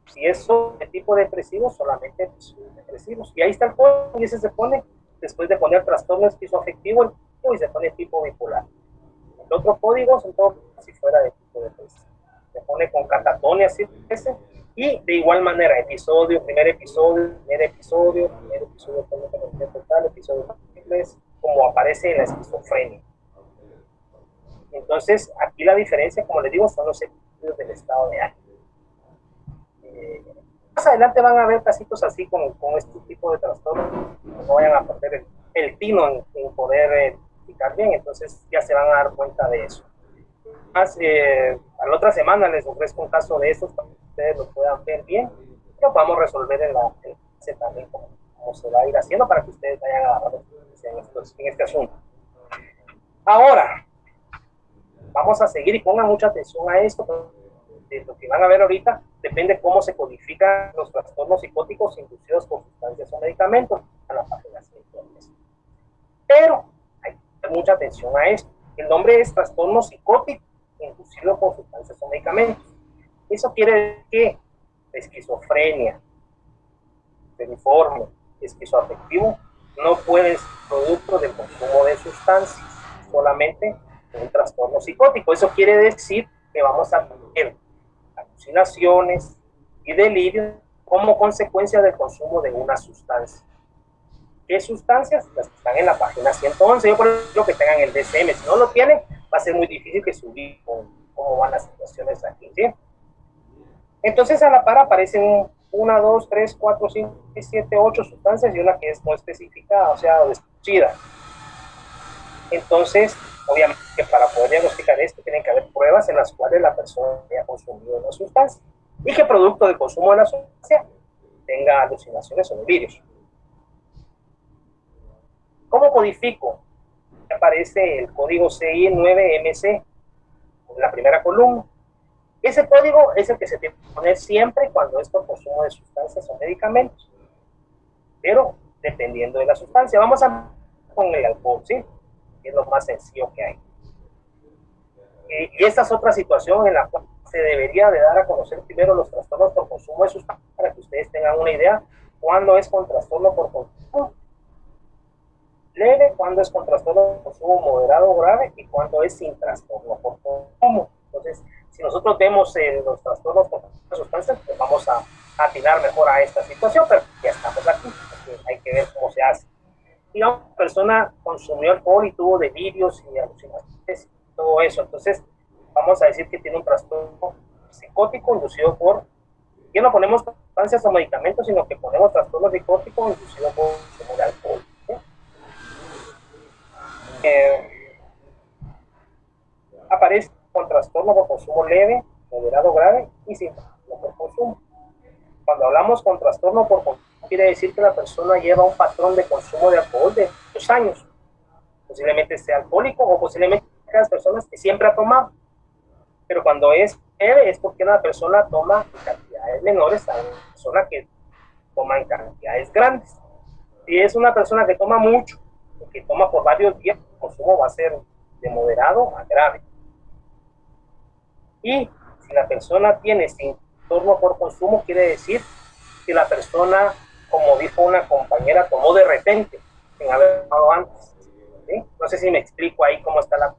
Si es de tipo depresivo, solamente episodios depresivos. Y ahí está el código, y ese se pone después de poner trastorno esquizoafectivo y se pone tipo bipolar. El otro código son todos si fuera de tipo depresivo. Se pone con catatonia, así ese, y de igual manera, primer episodio, total, episodio múltiples, como aparece en la esquizofrenia. Entonces, aquí la diferencia, como les digo, son los episodios del estado de ánimo. Más adelante van a ver casitos así con este tipo de trastornos, no vayan a perder el tino en poder explicar bien, entonces ya se van a dar cuenta de eso. Más, a la otra semana les ofrezco un caso de estos para que ustedes lo puedan ver bien, y lo vamos a resolver en la clase también como se va a ir haciendo para que ustedes vayan agarrando en este asunto. Ahora, vamos a seguir y pongan mucha atención a esto. De lo que van a ver ahorita depende cómo se codifican los trastornos psicóticos inducidos por sustancias o medicamentos a la página 103. Pero hay que tener mucha atención a esto. El nombre es trastorno psicótico inducido por sustancias o medicamentos. Eso quiere decir que la esquizofrenia, feriforme, esquizoafectivo no puede ser producto del consumo de sustancias, solamente un trastorno psicótico. Eso quiere decir que vamos a tener alucinaciones y delirios como consecuencia del consumo de una sustancia. ¿Qué sustancias? Las que están en la página 111. Yo por ejemplo que tengan el DSM. Si no lo tienen, va a ser muy difícil que subir cómo van las situaciones aquí, ¿sí? Entonces a la par aparecen 1, 2, 3, 4, 5, 6, 7, 8 sustancias y una que es no especificada, o sea, desconocida. Entonces, obviamente que para poder diagnosticar esto tienen que haber pruebas en las cuales la persona haya consumido una sustancia y que producto del consumo de la sustancia tenga alucinaciones o delirios. ¿Cómo codifico? Aparece el código CI9MC en la primera columna. Ese código es el que se tiene que poner siempre cuando es por consumo de sustancias o medicamentos, pero dependiendo de la sustancia. Vamos a con el alcohol, ¿sí? Que es lo más sencillo que hay. Y esta es otra situación en la cual se debería de dar a conocer primero los trastornos por consumo de sustancias para que ustedes tengan una idea cuándo es con trastorno por consumo leve, cuándo es con trastorno por consumo moderado o grave y cuándo es sin trastorno por consumo. Entonces, si nosotros vemos los trastornos por consumo de sustancias, pues vamos a atinar mejor a esta situación, pero ya estamos aquí, porque hay que ver cómo se hace. Digamos, la persona consumió alcohol y tuvo delirios y alucinaciones y todo eso, entonces vamos a decir que tiene un trastorno psicótico inducido por, ya no ponemos sustancias o medicamentos, sino que ponemos trastorno psicótico inducido por consumo de alcohol, ¿sí? Aparece con trastorno por consumo leve, moderado, grave y sin trastorno por consumo. Cuando hablamos con trastorno por consumo, quiere decir que la persona lleva un patrón de consumo de alcohol de 2 años. Posiblemente sea alcohólico o posiblemente las personas que siempre ha tomado. Pero cuando es leve es porque la persona toma en cantidades cantidades menores a una persona que toma en cantidades grandes. Si es una persona que toma mucho, que toma por varios días, el consumo va a ser de moderado a grave. Y si la persona tiene trastorno por consumo, quiere decir que la persona, como dijo una compañera, tomó de repente, sin haber tomado antes. ¿Sí? No sé si me explico ahí cómo está la...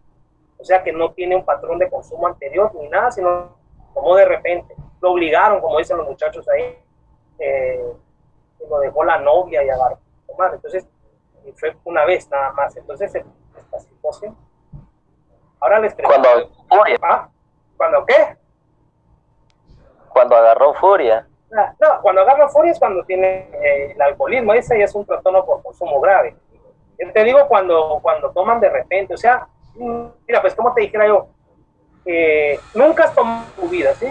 O sea, que no tiene un patrón de consumo anterior ni nada, sino tomó de repente. Lo obligaron, como dicen los muchachos ahí, lo dejó la novia y agarró a tomar. Entonces, fue una vez nada más. Entonces, esta situación. Ahora les pregunto. ¿Cuándo qué? Cuando agarró furia. No, cuando agarra furia es cuando tiene el alcoholismo. Ese ya es un trastorno por consumo grave. Yo te digo cuando toman de repente. O sea, mira, pues como te dijera yo, nunca has tomado tu vida, ¿sí?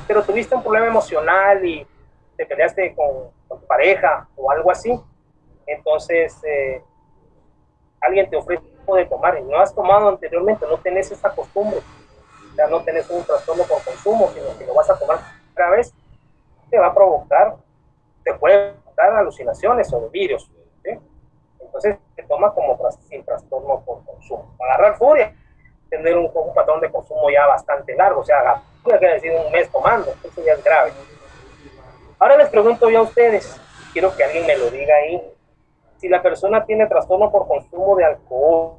Pero tuviste un problema emocional y te peleaste con tu pareja o algo así. Entonces, alguien te ofrece de tomar y no has tomado anteriormente, no tenés esa costumbre. Ya no tenés un trastorno por consumo, sino que lo vas a tomar otra vez, te va a provocar, te puede provocar alucinaciones o delirios, ¿sí? Entonces se toma como sin trastorno por consumo. Agarrar furia, tener un patrón de consumo ya bastante largo, o sea, agarrar furia quiere decir un mes tomando, eso ya es grave. Ahora les pregunto yo a ustedes, quiero que alguien me lo diga ahí, si la persona tiene trastorno por consumo de alcohol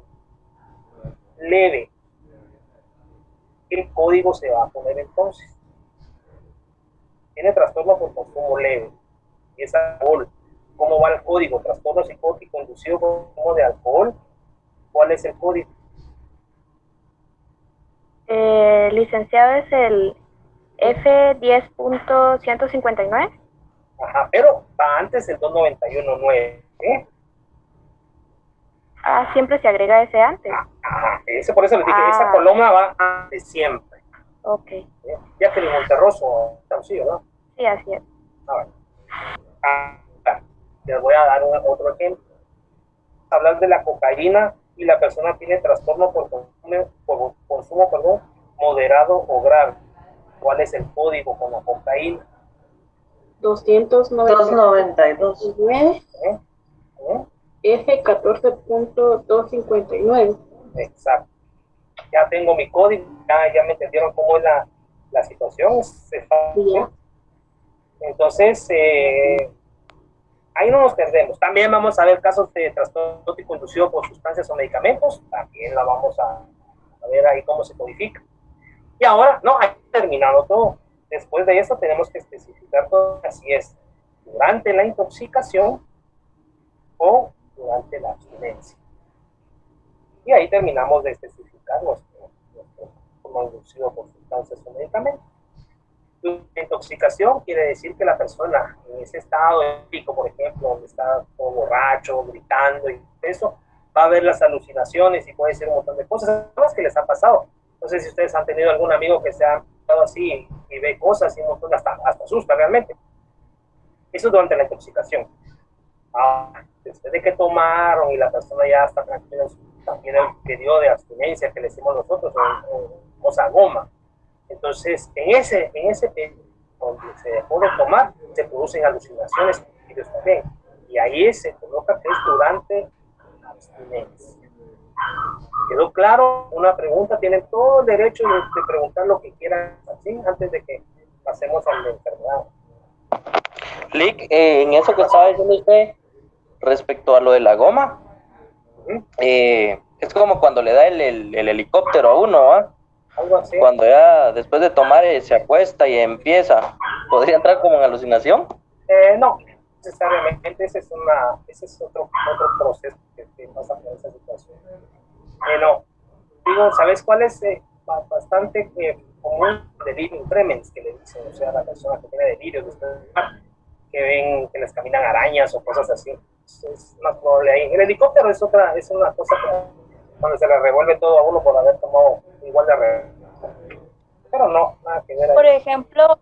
leve, ¿qué código se va a poner entonces? Tiene trastorno por consumo leve y es alcohol. ¿Cómo va el código? Trastorno psicótico inducido por consumo de alcohol. ¿Cuál es el código? Licenciado, es el F10.159. Ajá, pero va antes el 291.9. Siempre se agrega ese antes. Ajá, por eso les dije, esa columna va antes siempre. Ok. Ya que el Monterroso, sí, ¿verdad? Sí, así es. Les voy a dar otro ejemplo. Hablar de la cocaína y la persona tiene trastorno por consumo, moderado o grave. ¿Cuál es el código con la cocaína? 292. F14.259. Exacto. Ya tengo mi código, ya me entendieron cómo es la situación. Entonces, ahí no nos perdemos. También vamos a ver casos de trastorno psicótico inducido por sustancias o medicamentos. También la vamos a ver ahí cómo se codifica. Y ahora, no, hay terminado todo. Después de eso tenemos que especificar todo, así es, durante la intoxicación o durante la abstinencia. Y ahí terminamos de especificar nuestro inducido por sustancias o medicamentos. La intoxicación quiere decir que la persona en ese estado épico, por ejemplo, donde está todo borracho, gritando y eso, va a ver las alucinaciones y puede ser un montón de cosas que les ha pasado. No sé si ustedes han tenido algún amigo que se ha quedado así y ve cosas y un montón, hasta asusta realmente. Eso es durante la intoxicación. Después de que tomaron y la persona ya está tranquila, también el periodo de abstinencia que le decimos nosotros, o sea, goma. Entonces, en ese periodo donde se dejó de tomar, se producen alucinaciones también. Y ahí se coloca que es durante la abstinencia. ¿Quedó claro? Una pregunta, tienen todo el derecho de preguntar lo que quieran, ¿sí? Antes de que pasemos a la enfermedad. Lick, en eso que estaba diciendo usted, respecto a lo de la goma, es como cuando le da el helicóptero a uno, ¿ah? Algo así. Cuando ya después de tomar se acuesta y empieza, ¿podría entrar como en alucinación? No, necesariamente, ese es otro proceso que pasa por esa situación. No, digo, ¿sabes cuál es bastante común? Delirium tremens, que le dicen, o sea, la persona que tiene delirios después de tomar, que ven que les caminan arañas o cosas así. Es más probable ahí. El helicóptero es una cosa como cuando se le revuelve todo a uno por haber tomado igual de pero no, nada que ver ahí. Por ejemplo,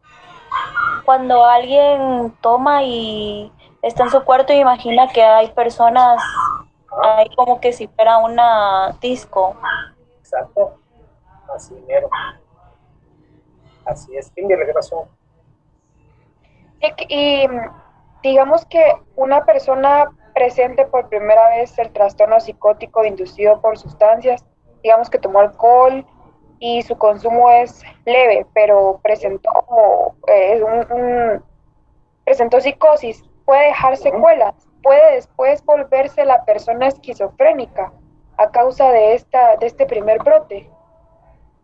cuando alguien toma y está en su cuarto y imagina que hay personas ahí como que si fuera una disco. Exacto, así mero. Así es. ¿Quién le pasó? Y digamos que una persona presente por primera vez el trastorno psicótico inducido por sustancias, digamos que tomó alcohol y su consumo es leve, pero presentó psicosis, puede dejar secuelas, puede después volverse la persona esquizofrénica a causa de este primer brote.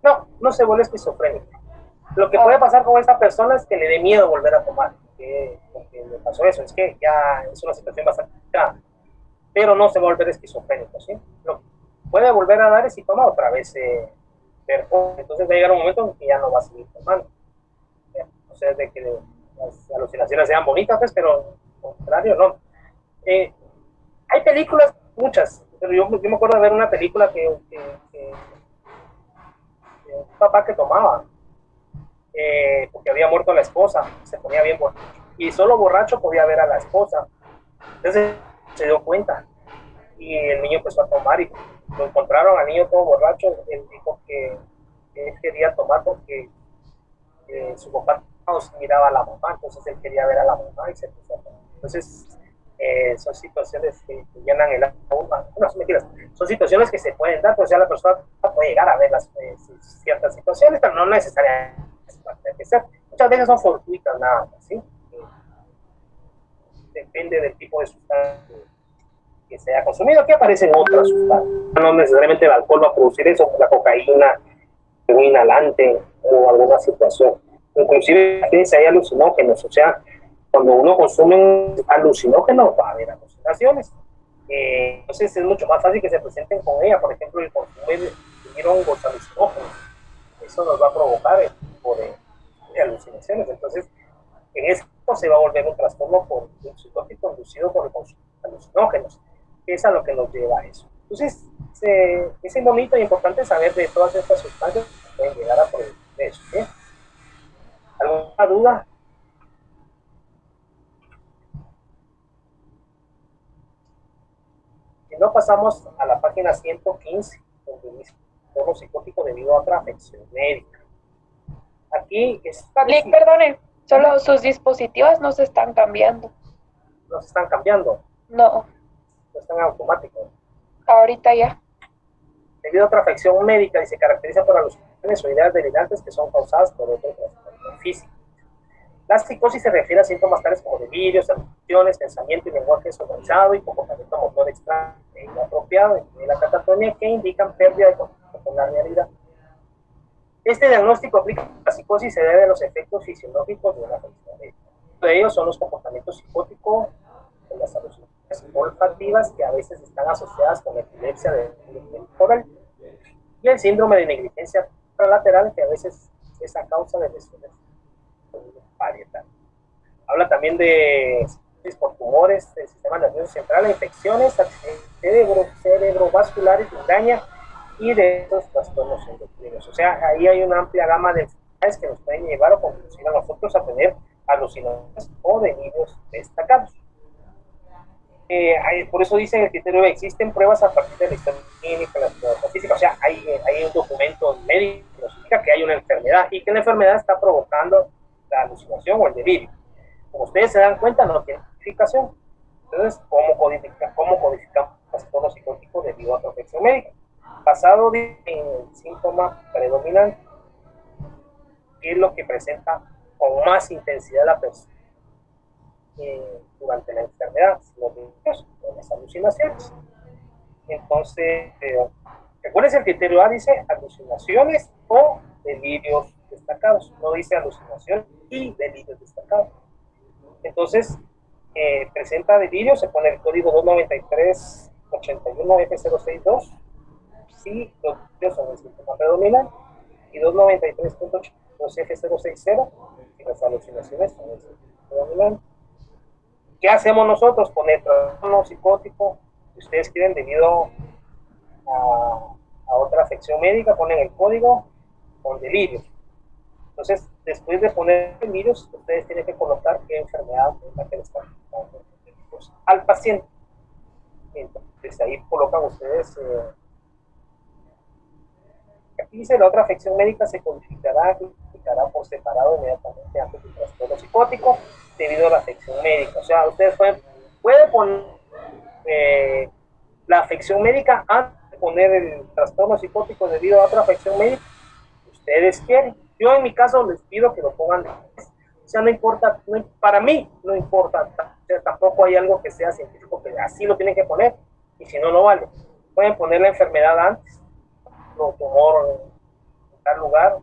No, no se vuelve esquizofrénica. Lo que puede pasar con esta persona es que le dé miedo volver a tomar, porque le pasó eso, es que ya es una situación bastante complicada, pero no se va a volver esquizofrénico, ¿sí? Lo que puede volver a dar es si toma otra vez entonces va a llegar un momento en que ya no va a seguir tomando. O sea, de que las alucinaciones sean bonitas, pues, pero al contrario, no. Hay películas, muchas, pero yo me acuerdo de ver una película que un papá que tomaba, porque había muerto la esposa, se ponía bien borracho, y solo borracho podía ver a la esposa. Entonces se dio cuenta, y el niño empezó a tomar, y lo encontraron al niño todo borracho. Él dijo que él quería tomar porque su papá no miraba a la mamá, entonces él quería ver a la mamá y se empezó a tomar. Entonces son situaciones que llenan el alma. No, son mentiras, son situaciones que se pueden dar, pues ya la persona puede llegar a ver ciertas situaciones, pero no necesariamente que ser. Muchas veces son fortuitas nada más, ¿sí? Depende del tipo de sustancia que se haya consumido. Aquí aparecen otras sustancias, no necesariamente el alcohol va a producir eso, la cocaína, un inhalante o alguna situación. Inclusive fíjense, hay alucinógenos, o sea, cuando uno consume alucinógenos va a haber alucinaciones. Entonces es mucho más fácil que se presenten con ella. Por ejemplo, el consumir hongos alucinógenos, eso nos va a provocar el tipo de alucinaciones. Entonces en esto se va a volver un trastorno por un psicótico inducido por el consumo de alucinógenos, que es a lo que nos lleva a eso. Entonces es bonito y importante saber de todas estas sustancias que pueden llegar a producir eso, ¿sí? ¿Alguna duda? Si no, pasamos a la página 115, donde dice trastorno psicótico debido a otra afección médica. Aquí está... Perdone, solo sus dispositivos no se están cambiando. ¿No se están cambiando? No. No están automáticos. Ahorita ya. Debido a otra afección médica y se caracteriza por alucinaciones o ideas delirantes que son causadas por otro trastorno físico. La psicosis se refiere a síntomas tales como delirios, alucinaciones, pensamiento y lenguaje desorganizado y comportamiento motor extraño e inapropiado, y la catatonia, que indican pérdida de contacto con la realidad. Este diagnóstico aplica a la psicosis se debe a los efectos fisiológicos de una afección médica. Uno de ellos son los comportamientos psicóticos, de las alucinaciones olfativas, que a veces están asociadas con la epilepsia temporal, y el síndrome de negligencia lateral, que a veces es a causa de lesiones parietales. Habla también de por tumores del sistema nervioso central, infecciones cerebrovasculares, migraña y de esos trastornos endocrinos. O sea, ahí hay una amplia gama de enfermedades que nos pueden llevar o conducir a nosotros a tener alucinaciones o delirios destacados. Por eso dicen el criterio: existen pruebas a partir de la historia clínica, la física. O sea, hay un documento médico que nos indica que hay una enfermedad y que la enfermedad está provocando la alucinación o el delirio. Como ustedes se dan cuenta, no tiene codificación. Entonces, ¿cómo codificamos el trastorno psicótico debido a otra afección médica? Basado en el síntoma predominante, que es lo que presenta con más intensidad la persona durante la enfermedad, los delirios o las alucinaciones. Entonces, recuerden, el criterio A dice alucinaciones o delirios destacados, no dice alucinación y delirios destacados. Entonces, presenta delirios, se pone el código 293.81F062 si los delirios son el síntoma predominante, y 293.82F060 si las alucinaciones son el síntoma predominante. ¿Qué hacemos nosotros? Poner trastorno psicótico, si ustedes quieren, debido a otra afección médica, ponen el código con delirios. Entonces, después de poner delirios, ustedes tienen que colocar qué enfermedad es la que le están dando al paciente. Entonces, ahí colocan ustedes. Aquí dice: la otra afección médica se codificará por separado inmediatamente antes del trastorno psicótico. debido a la afección médica. O sea, ustedes pueden poner la afección médica antes de poner el trastorno psicótico debido a otra afección médica. Ustedes quieren. Yo en mi caso les pido que lo pongan. O sea, no importa, para mí no importa. O sea, tampoco hay algo que sea científico que así lo tienen que poner. Y si no, no vale. Pueden poner la enfermedad antes, lo tumor en tal lugar,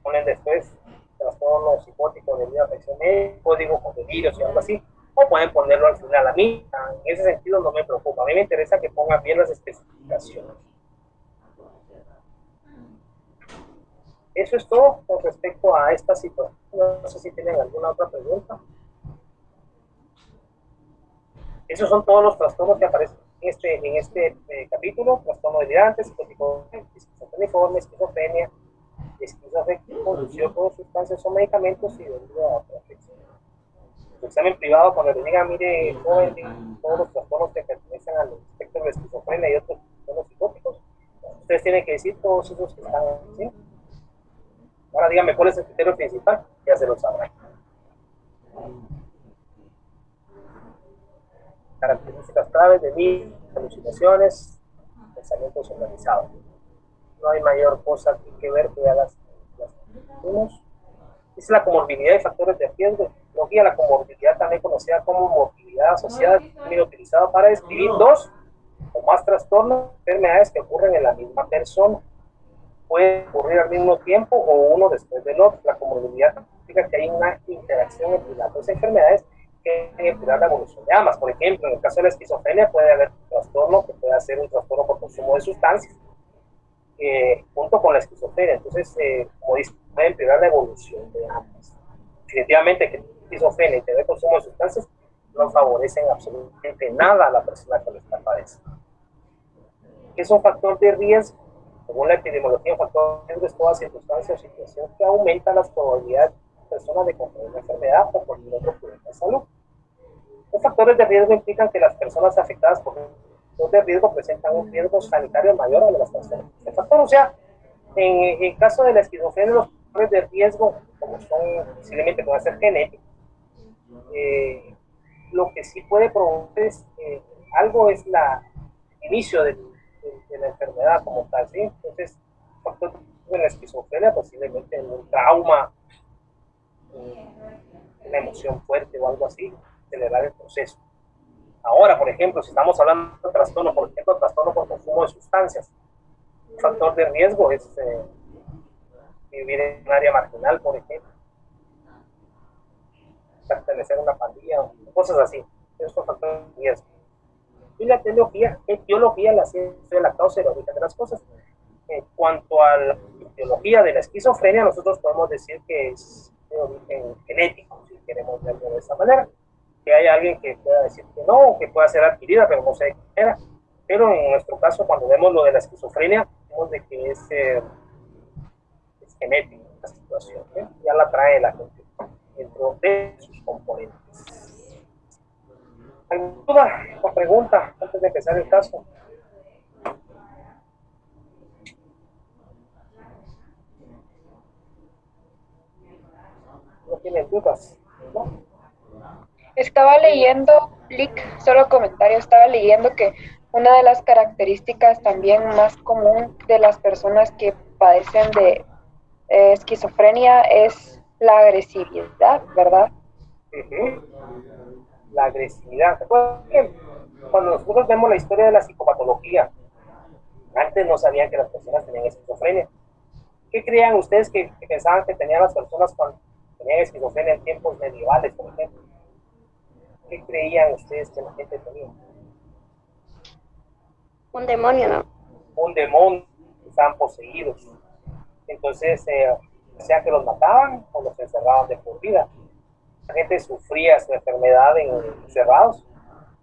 ponen después trastorno psicótico debido a afección médica, código con delirios y algo así, o pueden ponerlo al final. A mí, en ese sentido, no me preocupa. A mí me interesa que pongan bien las especificaciones. Eso es todo con respecto a esta situación. No sé si tienen alguna otra pregunta. Esos son todos los trastornos que aparecen en este capítulo: trastorno delirante, psicótico, esquizofrenia, esquizofrenia, esquizoafectivo, conducido por sustancias o medicamentos y debido a otra afección. El examen privado, cuando le digan, mire, joven, todos los trastornos que pertenecen al espectro de esquizofrenia y otros trastornos psicóticos, ustedes tienen que decir todos esos que están así. Ahora díganme cuál es el criterio principal, ya se lo sabrán. Características claves de mí, alucinaciones, pensamientos organizados. No hay mayor cosa que ver que ya las vimos. Es la comorbilidad y factores de riesgo. La comorbilidad, también conocida como morbilidad asociada, es un término utilizado para describir dos o más trastornos, enfermedades que ocurren en la misma persona. Puede ocurrir al mismo tiempo o uno después del otro. La comorbilidad significa que hay una interacción entre las dos enfermedades que empeorar la evolución de ambas. Por ejemplo, en el caso de la esquizofrenia puede haber un trastorno que puede ser un trastorno por consumo de sustancias junto con la esquizofrenia. Entonces, como dice, puede empeorar la evolución de ambas. Definitivamente que esquizofrenia y tener consumo de sustancias no favorecen absolutamente nada a la persona que lo está padeciendo. ¿Qué es un factor de riesgo? Según la epidemiología, un factor de riesgo es toda circunstancia o situación que aumenta las probabilidades de una persona de contraer una enfermedad o cualquier otro problema de salud. Los factores de riesgo implican que las personas afectadas por factores de riesgo presentan un riesgo sanitario mayor a las personas. El factor, o sea, en el caso de la esquizofrenia, los factores de riesgo, como son posiblemente pueden ser genéticos, lo que sí puede provocar es algo es el inicio de la enfermedad como tal, ¿sí? Entonces, factor de la esquizofrenia, posiblemente un trauma, una emoción fuerte o algo así, acelerar el proceso. Ahora, por ejemplo, si estamos hablando de trastorno, por ejemplo, trastorno por consumo de sustancias, un factor de riesgo es vivir en un área marginal, por ejemplo, pertenecer a una pandilla, cosas así. Esos son factores de riesgo. Y la etiología, la ciencia de la causa y la origen de las cosas. En cuanto a la etiología de la esquizofrenia, nosotros podemos decir que es de origen genético, si queremos verlo de esa manera. Que haya alguien que pueda decir que no, o que pueda ser adquirida, pero no sé de qué era. Pero en nuestro caso, cuando vemos lo de la esquizofrenia, vemos de que es genética la situación, ¿eh? Ya la trae la gente dentro de sus componentes. ¿Alguna duda o pregunta antes de empezar el caso? ¿No tienen dudas? ¿No? Estaba leyendo, Lick, solo comentario, estaba leyendo que una de las características también más común de las personas que padecen de esquizofrenia es la agresividad, ¿verdad? La agresividad. Cuando nosotros vemos la historia de la psicopatología, antes no sabían que las personas tenían esquizofrenia. ¿Qué creían ustedes que pensaban que tenían las personas cuando tenían esquizofrenia en tiempos medievales, por ejemplo? ¿Qué creían ustedes que la gente tenía? Un demonio, ¿no? Un demonio, estaban poseídos. Entonces, sea que los mataban o los encerraban de por vida. La gente sufría su enfermedad encerrados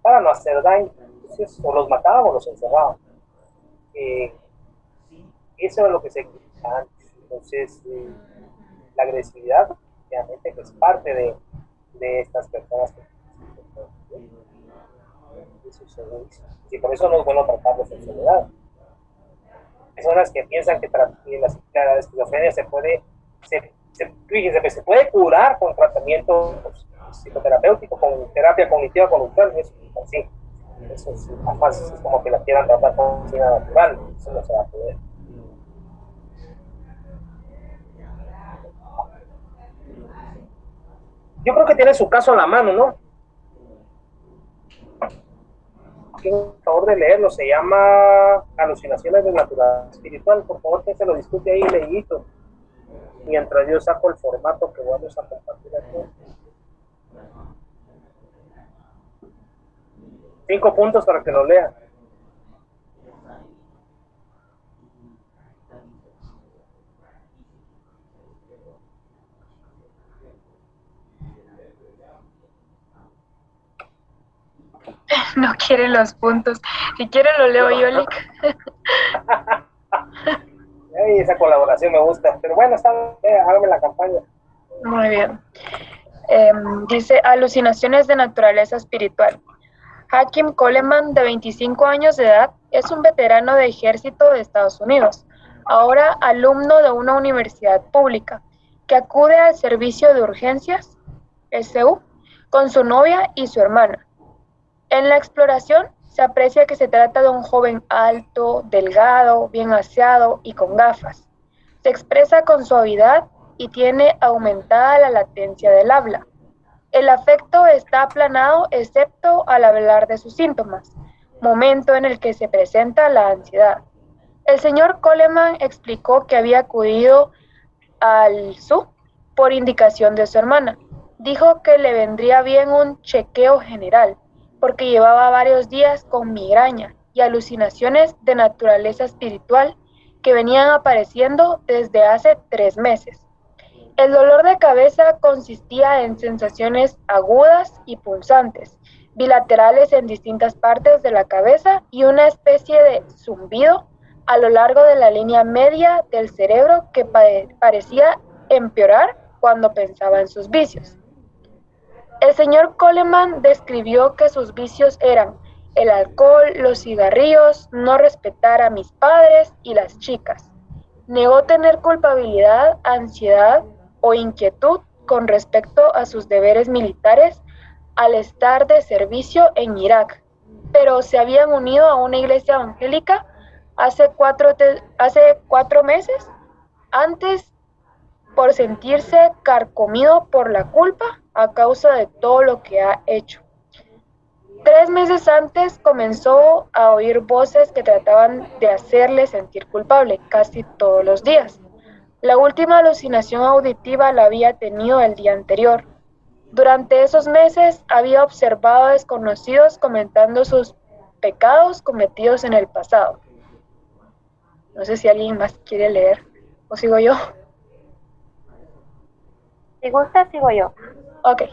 para no hacer daño. Entonces, o los mataban o los encerraban. Eso es lo que se quería antes. Entonces, la agresividad, obviamente, que es parte de estas personas que y por eso no es bueno tratar las enfermedades. Personas que piensan que la esquizofrenia se puede curar con tratamientos psicoterapéutico con terapia cognitiva conductual, eso así. Eso es más es como que la quieran tratar como medicina natural, eso no se va a poder. Yo creo que tiene su caso a la mano, ¿no? Por favor de leerlo, se llama Alucinaciones de Naturaleza Espiritual. Por favor, que se lo discute ahí, leído, mientras yo saco el formato que vamos a compartir aquí. 5 puntos para que lo lean. No quiere los puntos. Si quiere lo leo yo, Lick. Esa colaboración me gusta. Pero bueno, está bien, hágame la campaña. Muy bien. Dice Alucinaciones de Naturaleza Espiritual. Hakim Coleman, de 25 años de edad, es un veterano de ejército de Estados Unidos, ahora alumno de una universidad pública, que acude al servicio de urgencias, SU, con su novia y su hermana. En la exploración se aprecia que se trata de un joven alto, delgado, bien aseado y con gafas. Se expresa con suavidad y tiene aumentada la latencia del habla. El afecto está aplanado excepto al hablar de sus síntomas, momento en el que se presenta la ansiedad. El señor Coleman explicó que había acudido al SU por indicación de su hermana. Dijo que le vendría bien un chequeo general, porque llevaba varios días con migraña y alucinaciones de naturaleza espiritual que venían apareciendo desde hace 3 meses. El dolor de cabeza consistía en sensaciones agudas y punzantes, bilaterales en distintas partes de la cabeza y una especie de zumbido a lo largo de la línea media del cerebro que parecía empeorar cuando pensaba en sus vicios. El señor Coleman describió que sus vicios eran el alcohol, los cigarrillos, no respetar a mis padres y las chicas. Negó tener culpabilidad, ansiedad o inquietud con respecto a sus deberes militares al estar de servicio en Irak, pero se habían unido a una iglesia evangélica hace 4 meses antes por sentirse carcomido por la culpa a causa de todo lo que ha hecho. 3 meses antes comenzó a oír voces que trataban de hacerle sentir culpable casi todos los días. La última alucinación auditiva la había tenido el día anterior. Durante esos meses había observado a desconocidos comentando sus pecados cometidos en el pasado. No sé si alguien más quiere leer o sigo yo. Si gusta, sigo yo. Ok.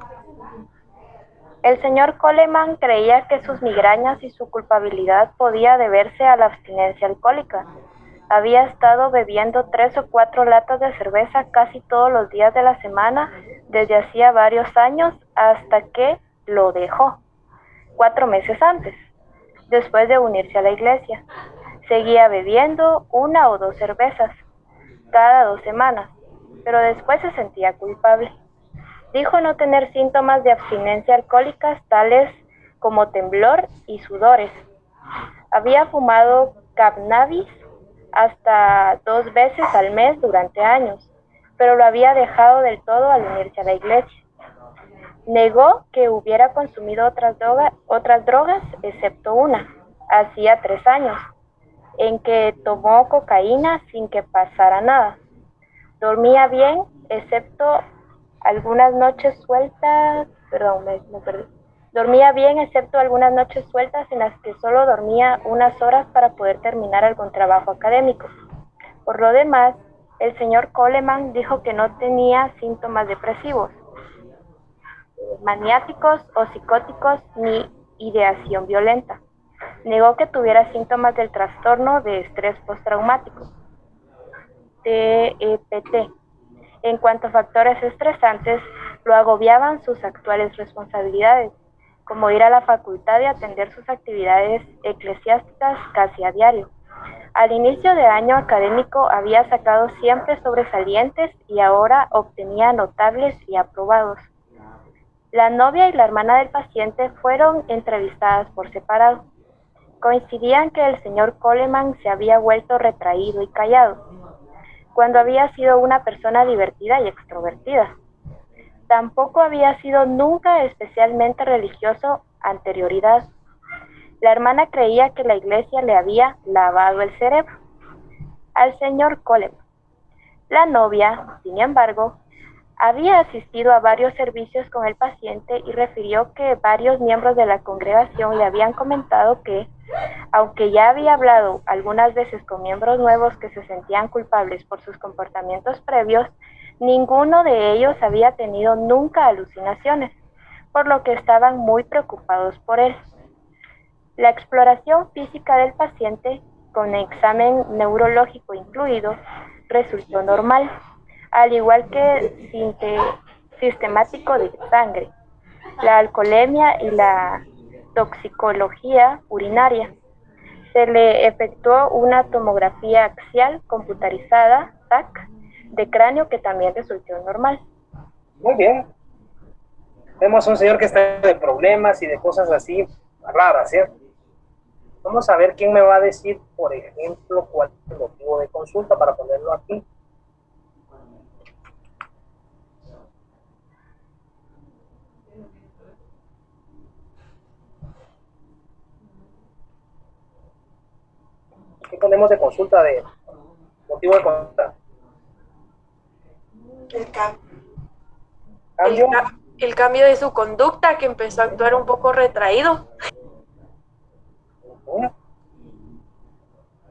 El señor Coleman creía que sus migrañas y su culpabilidad podía deberse a la abstinencia alcohólica. Había estado bebiendo 3 o 4 latas de cerveza casi todos los días de la semana desde hacía varios años hasta que lo dejó, 4 meses antes, después de unirse a la iglesia. Seguía bebiendo 1 o 2 cervezas cada 2 semanas, pero después se sentía culpable. Dijo no tener síntomas de abstinencia alcohólicas tales como temblor y sudores. Había fumado cannabis hasta 2 veces al mes durante años, pero lo había dejado del todo al unirse a la iglesia. Negó que hubiera consumido otras drogas, excepto una, hacía 3 años, en que tomó cocaína sin que pasara nada. Dormía bien, excepto algunas noches sueltas, Dormía bien, excepto algunas noches sueltas en las que solo dormía unas horas para poder terminar algún trabajo académico. Por lo demás, el señor Coleman dijo que no tenía síntomas depresivos, maniáticos o psicóticos ni ideación violenta. Negó que tuviera síntomas del trastorno de estrés postraumático, TEPT. En cuanto a factores estresantes, lo agobiaban sus actuales responsabilidades, como ir a la facultad y atender sus actividades eclesiásticas casi a diario. Al inicio de año académico había sacado siempre sobresalientes y ahora obtenía notables y aprobados. La novia y la hermana del paciente fueron entrevistadas por separado. Coincidían que el señor Coleman se había vuelto retraído y callado, cuando había sido una persona divertida y extrovertida. Tampoco había sido nunca especialmente religioso anterioridad. La hermana creía que la iglesia le había lavado el cerebro al señor Coleman. La novia, sin embargo, había asistido a varios servicios con el paciente y refirió que varios miembros de la congregación le habían comentado que, aunque ya había hablado algunas veces con miembros nuevos que se sentían culpables por sus comportamientos previos, ninguno de ellos había tenido nunca alucinaciones, por lo que estaban muy preocupados por él. La exploración física del paciente, con examen neurológico incluido, resultó normal, al igual que sistemático de sangre, la alcoholemia y la toxicología urinaria. Se le efectuó una tomografía axial computarizada, TAC, de cráneo que también resultó normal. Muy bien. Vemos a un señor que está de problemas y de cosas así raras, ¿cierto? Vamos a ver quién me va a decir, por ejemplo, cuál es el motivo de consulta para ponerlo aquí. ¿Qué ponemos de consulta de motivo de consulta? El cambio de su conducta, que empezó a actuar un poco retraído.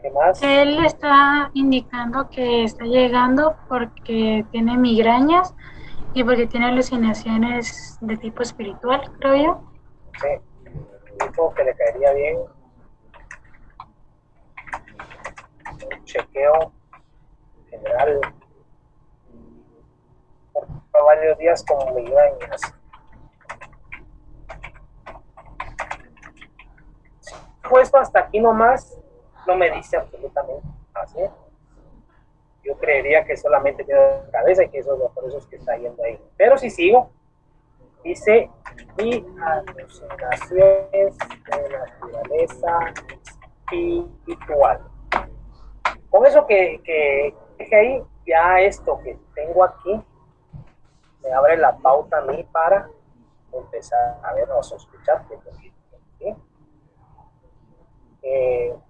¿Qué más? Él está indicando que está llegando porque tiene migrañas y porque tiene alucinaciones de tipo espiritual, creo yo. Sí, dijo que le caería bien un chequeo general por varios días con migrañas. Puesto hasta aquí nomás, no me dice absolutamente nada, ¿sí? Yo creería que solamente tiene la cabeza y que eso es por eso es que está yendo ahí. Pero si sigo, dice, y alucinaciones de naturaleza espiritual. Con eso que dije ahí, ya esto que tengo aquí, me abre la pauta a mí para empezar a ver o a sospechar que ¿sí?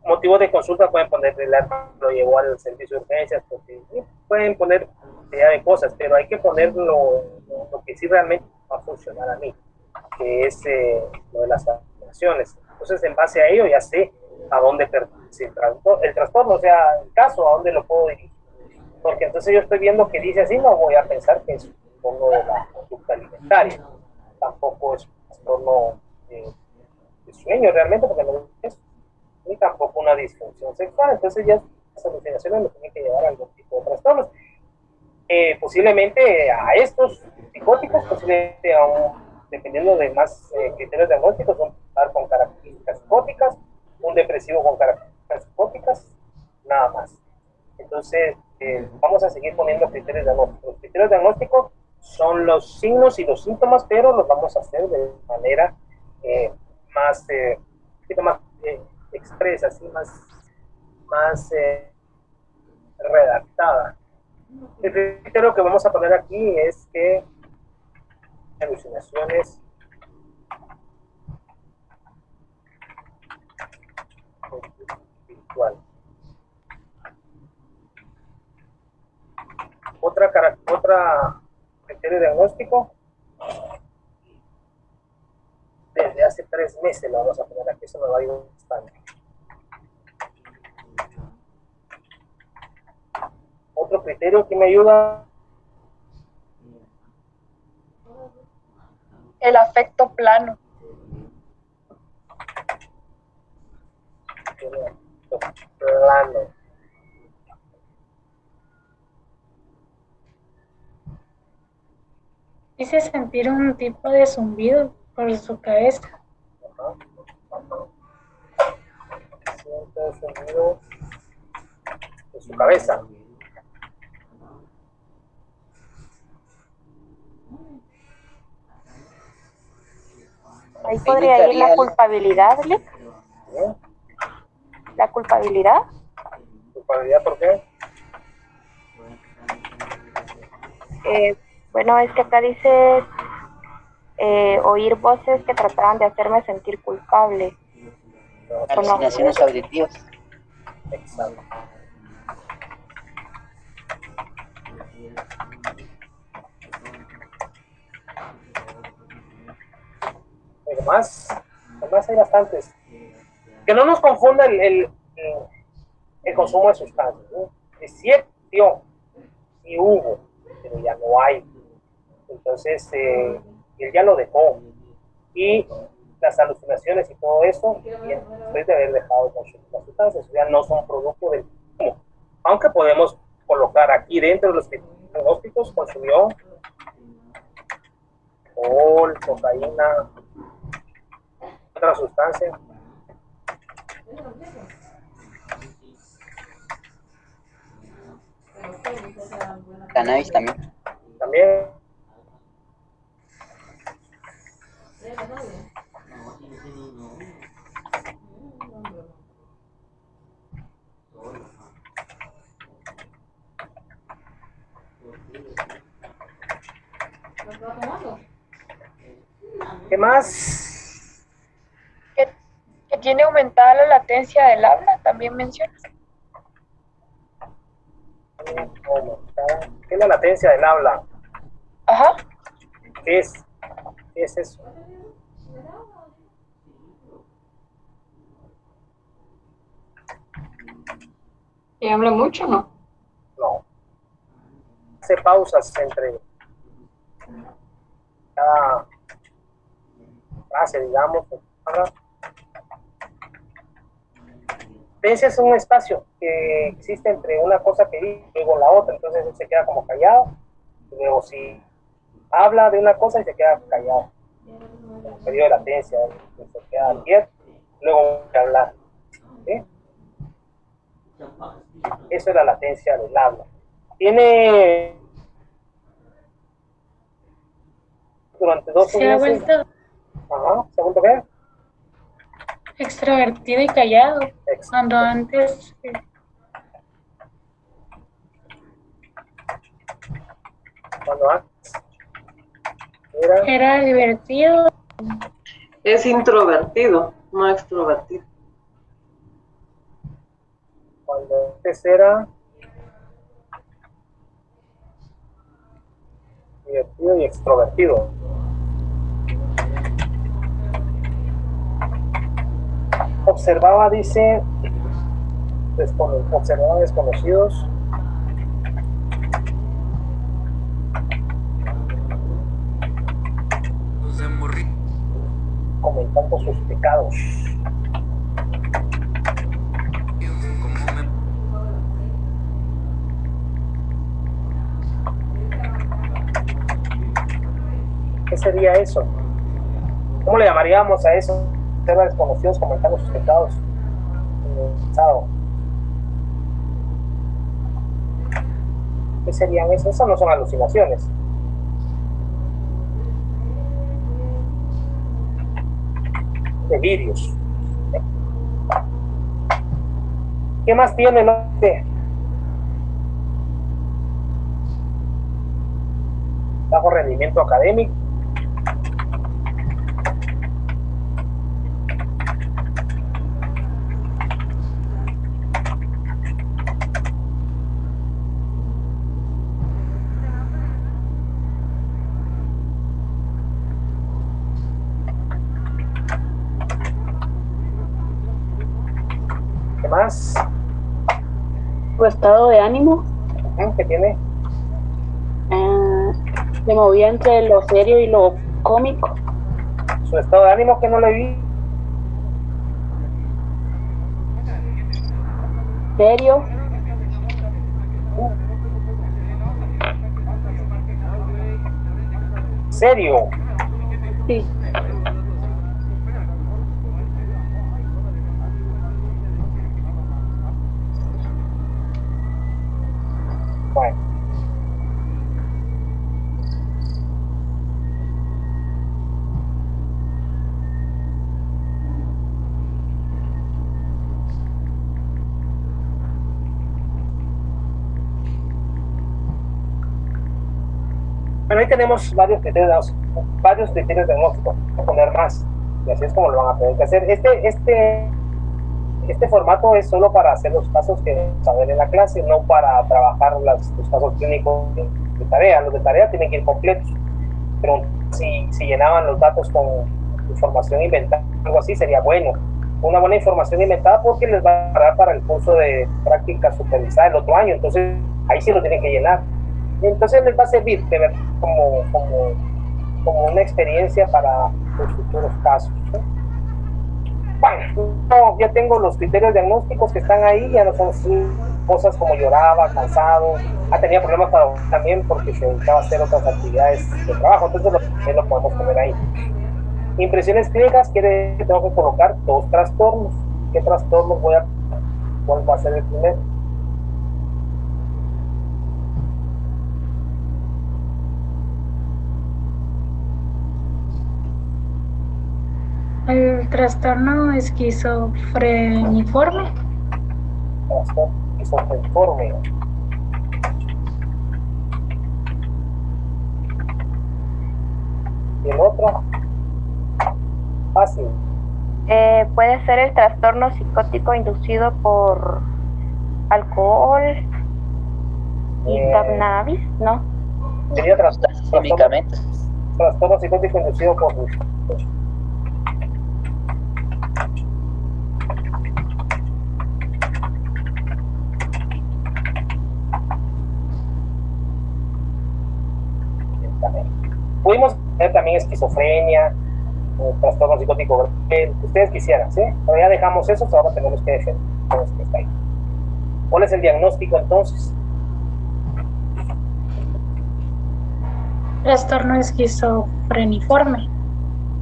Motivos de consulta pueden poner lo llevó al servicio de urgencias, porque ¿sí? Pueden poner idea de cosas, pero hay que poner lo que sí realmente va a funcionar a mí, que es lo de las vacunaciones. Entonces, en base a ello, ya sé a dónde pertenece el trastorno, o sea, el caso, a dónde lo puedo dirigir. Porque entonces yo estoy viendo que dice así, no voy a pensar que es un trastorno de la conducta alimentaria. Tampoco es un trastorno de sueño realmente, porque no es, ni tampoco una disfunción sexual. Entonces ya las alucinaciones me tienen que llevar a algún tipo de trastornos. Posiblemente a estos psicóticos, posiblemente dependiendo de más criterios diagnósticos, un par con características psicóticas, un depresivo con características psicóticas, nada más. Entonces, vamos a seguir poniendo criterios diagnósticos. Los criterios diagnósticos son los signos y los síntomas, pero los vamos a hacer de manera más expresa, así más redactada. El criterio que vamos a poner aquí es que alucinaciones espiritual. Otra criterio diagnóstico, desde hace 3 meses lo vamos a poner aquí, eso me va a ayudar bastante. Otro criterio que me ayuda, el afecto plano. plano. Dice sentir un tipo de zumbido por su cabeza. Siente el sonido de su cabeza. Ahí podría ir la culpabilidad, Lick. ¿La culpabilidad? ¿Culpabilidad por qué? Bueno, es que acá dice oír voces que trataban de hacerme sentir culpable. Alucinaciones auditivas. Exacto. Además hay bastantes. Que no nos confunda el consumo de sustancias, ¿no? Es cierto, sí hubo, pero ya no hay. Entonces, él ya lo dejó. Y las alucinaciones y todo eso, bien, después de haber dejado de consumir las sustancias, ya no son producto del consumo. Aunque podemos colocar aquí dentro de los diagnósticos, consumió alcohol, cocaína, otra sustancia. Cannabis también. También. ¿Qué más? Que tiene aumentada la latencia del habla, también mencionas. ¿Qué es la latencia del habla? Ajá. ¿Qué es eso? ¿Y habla mucho, no? No. Hace pausas entre cada frase, digamos. Latencia es un espacio que existe entre una cosa que dice y luego la otra, entonces él se queda como callado, y luego si habla de una cosa y se queda callado. El periodo de latencia, se queda quieto, luego vuelve a hablar. ¿Sí? Eso es la latencia del habla. Tiene durante 12 Se ha meses. vuelto Ajá, ¿segundo qué? extrovertido y callado. Cuando antes Cuando antes era divertido. Es introvertido, no extrovertido. Cuando antes era divertido y extrovertido. Observaba, dice, observaba desconocidos. Comentando sus pecados. ¿Qué sería eso? ¿Cómo le llamaríamos a eso? Ser desconocidos comentando sus pecados. ¿Qué serían eso? Esas no son alucinaciones. Delirios. ¿Qué más tiene? No sé. Bajo rendimiento académico. ¿Qué más? ¿Tu estado de ánimo? ¿Qué tiene? Se movía entre lo serio y lo cómico. Su estado de ánimo que no le vi. Serio. ¿Serio? Sí. Bueno. ahí tenemos varios criterios diagnósticos, voy a poner más, y así es como lo van a tener que hacer. Este formato es solo para hacer los casos que vamos a ver en la clase, no para trabajar los casos clínicos de tarea. Los de tarea tienen que ir completos, pero si llenaban los datos con información inventada, algo así, sería bueno. Una buena información inventada porque les va a dar para el curso de práctica supervisada el otro año, entonces ahí sí lo tienen que llenar. Entonces les va a servir de ver como una experiencia para los futuros casos, ¿sí? Bueno, ya tengo los criterios diagnósticos que están ahí, ya no son cosas como lloraba, cansado, tenía problemas para dormir también porque se dedicaba a hacer otras actividades de trabajo, entonces lo podemos poner ahí. Impresiones clínicas quiere decir que tengo que colocar 2 trastornos. ¿Qué trastornos cuál va a ser el primero? El trastorno esquizofreniforme. Trastorno esquizofreniforme. ¿Y el otro? Fácil. Puede ser el trastorno psicótico inducido por alcohol y cannabis, ¿no? Sería trastorno psicótico inducido por pudimos tener también esquizofrenia, trastorno psicótico, que ustedes quisieran, ¿sí? Pero ya dejamos eso, ahora tenemos que defender todo esto que está ahí. ¿Cuál es el diagnóstico entonces? Trastorno esquizofreniforme.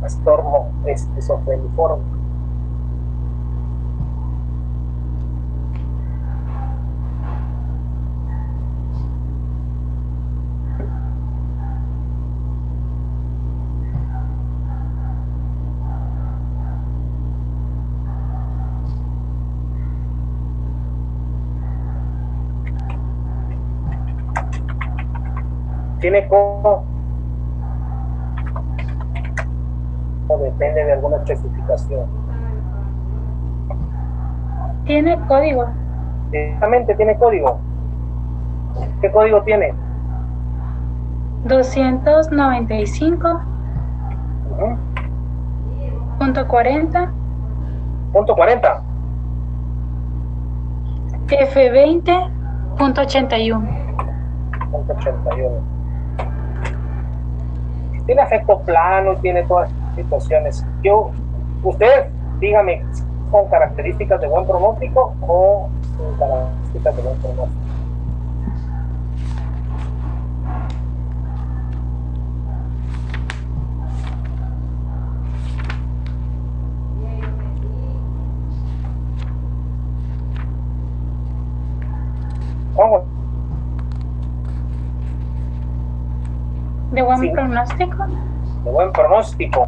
Trastorno esquizofreniforme. ¿Tiene cómo? O depende de alguna especificación. Tiene código. Exactamente, tiene código. ¿Qué código tiene? 295. Punto 40. Punto 40. F20.81. Punto 81. Tiene afecto plano, tiene todas las situaciones. Usted, dígame, ¿con características de buen pronóstico o sin características de buen pronóstico? ¿Cómo? ¿De buen pronóstico? De buen pronóstico.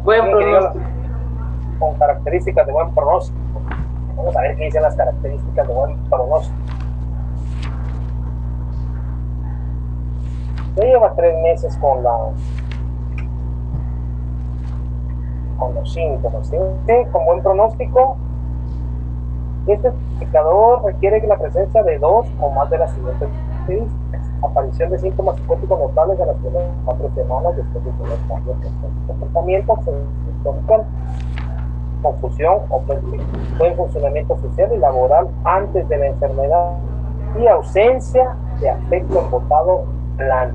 Con características de buen pronóstico. Vamos a ver qué dicen las características de buen pronóstico. Ya lleva 3 meses con los síntomas, ¿sí? Con buen pronóstico. Este indicador requiere que la presencia de 2 o más de las siguientes características: aparición de síntomas psicóticos notables a las primeras 4 semanas después de tener cambios de comportamiento, confusión o buen funcionamiento social y laboral antes de la enfermedad y ausencia de afecto embotado plano.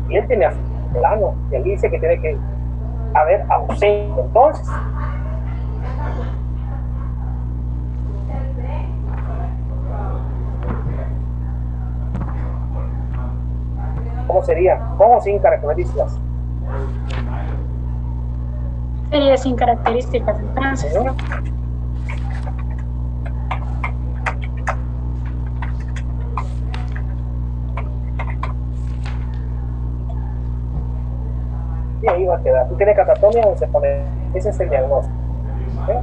Y él tiene afecto plano, y aquí dice que tiene que haber ausencia. Entonces, ¿cómo sería? ¿Cómo sin características? Sería sin características, entonces. Y ahí va a quedar. ¿Tiene catatonia o se pone? Ese es el diagnóstico. ¿Sí?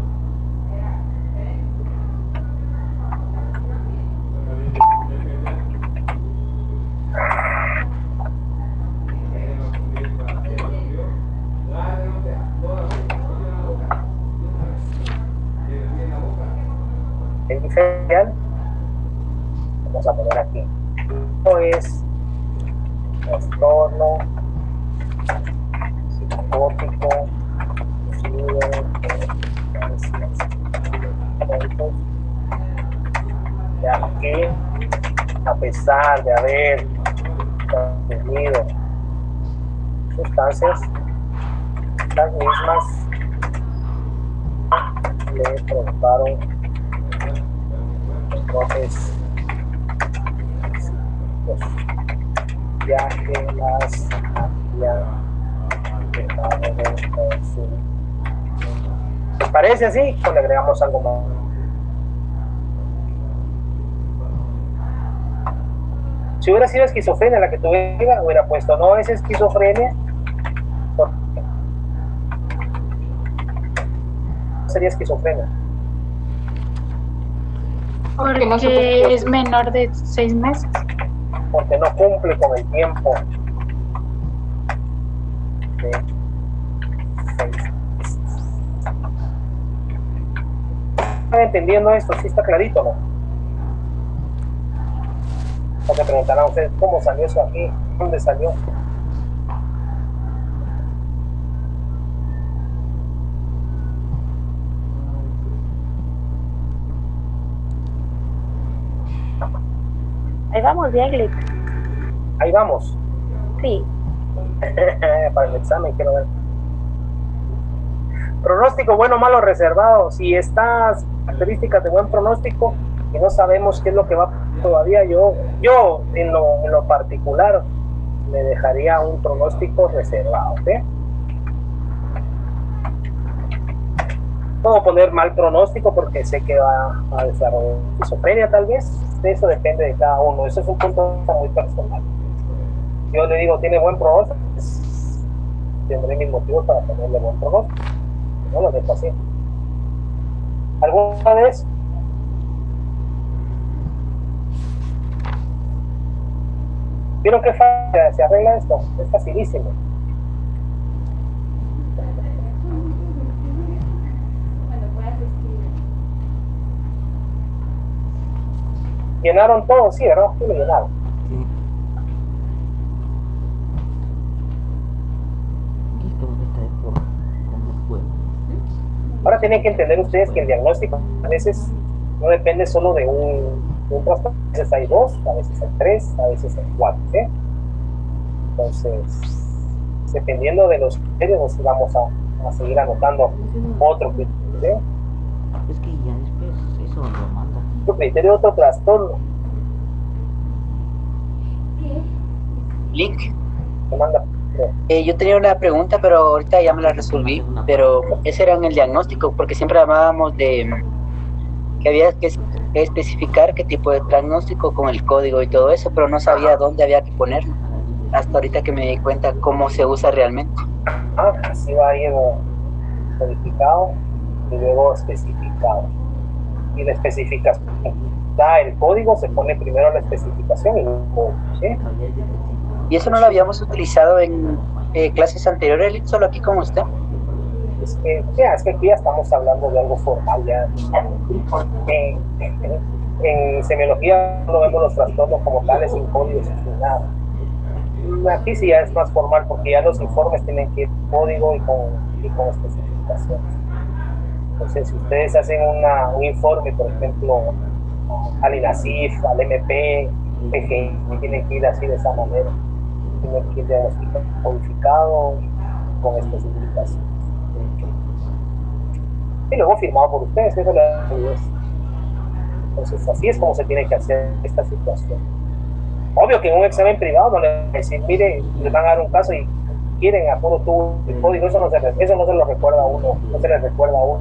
diferencial, vamos a poner aquí, esto es trastorno psicótico ya que a pesar de haber consumido sustancias, las mismas le provocaron brotes ya que las habían dejado de consumir. ¿Les parece así? O le agregamos algo más? Si hubiera sido esquizofrenia la que tuviera, hubiera puesto no es esquizofrenia, porque sería esquizofrenia. Porque es menor de 6 meses. Porque no cumple con el tiempo de 6 meses. ¿Están entendiendo esto? ¿Sí está clarito o no? O se preguntarán ustedes cómo salió eso aquí, dónde salió. Ahí vamos bien, Lick. Ahí vamos. Sí. Para el examen quiero ver. Pronóstico bueno, malo, reservado. Si estas características de buen pronóstico y no sabemos qué es lo que va todavía, yo en lo particular le dejaría un pronóstico reservado, ¿ok? Puedo poner mal pronóstico porque sé que va a desarrollar esquizofrenia tal vez. Eso depende de cada uno. Eso es un punto muy personal. Yo le digo, tiene buen pronóstico, pues, tendré mis motivos para ponerle buen pronóstico. No lo dejo así. ¿Alguna vez? ¿Vieron qué fácil se arregla esto? Es facilísimo. ¿Llenaron todo? Sí, ¿verdad? Sí, lo llenaron. Ahora tienen que entender ustedes que el diagnóstico a veces no depende solo de un trastorno. A veces hay 2, a veces hay 3, a veces hay 4. ¿eh? Entonces, dependiendo de los criterios, vamos a seguir anotando otro criterio. Es que ya después eso lo manda. Otro criterio, otro trastorno. Link. ¿Qué manda? Yo tenía una pregunta, pero ahorita ya me la resolví. Pero ese era en el diagnóstico, porque siempre hablábamos de que había que especificar qué tipo de diagnóstico con el código y todo eso, pero no sabía dónde había que ponerlo. Hasta ahorita que me di cuenta cómo se usa realmente. Así va a ir codificado y luego especificado. Y la especificación da el código, se pone primero la especificación y luego, ¿sí? ¿Y eso no lo habíamos utilizado en clases anteriores, solo aquí con usted? Es que aquí ya estamos hablando de algo formal ya. En semiología no vemos los trastornos como tales sin códigos, sin nada. Aquí sí ya es más formal porque ya los informes tienen que ir código y con especificaciones. Entonces, si ustedes hacen un informe, por ejemplo, al INASIF, al MP, PGI, tienen que ir así de esa manera. Tienen que ir diagnosticado, codificado y con especificaciones. Y luego firmado por ustedes, eso le da validez. Entonces, así es como se tiene que hacer esta situación. Obvio que en un examen privado no le van a decir, mire, les van a dar un caso y quieren a puro tubo el código, eso no se lo recuerda a uno, no se les recuerda a uno.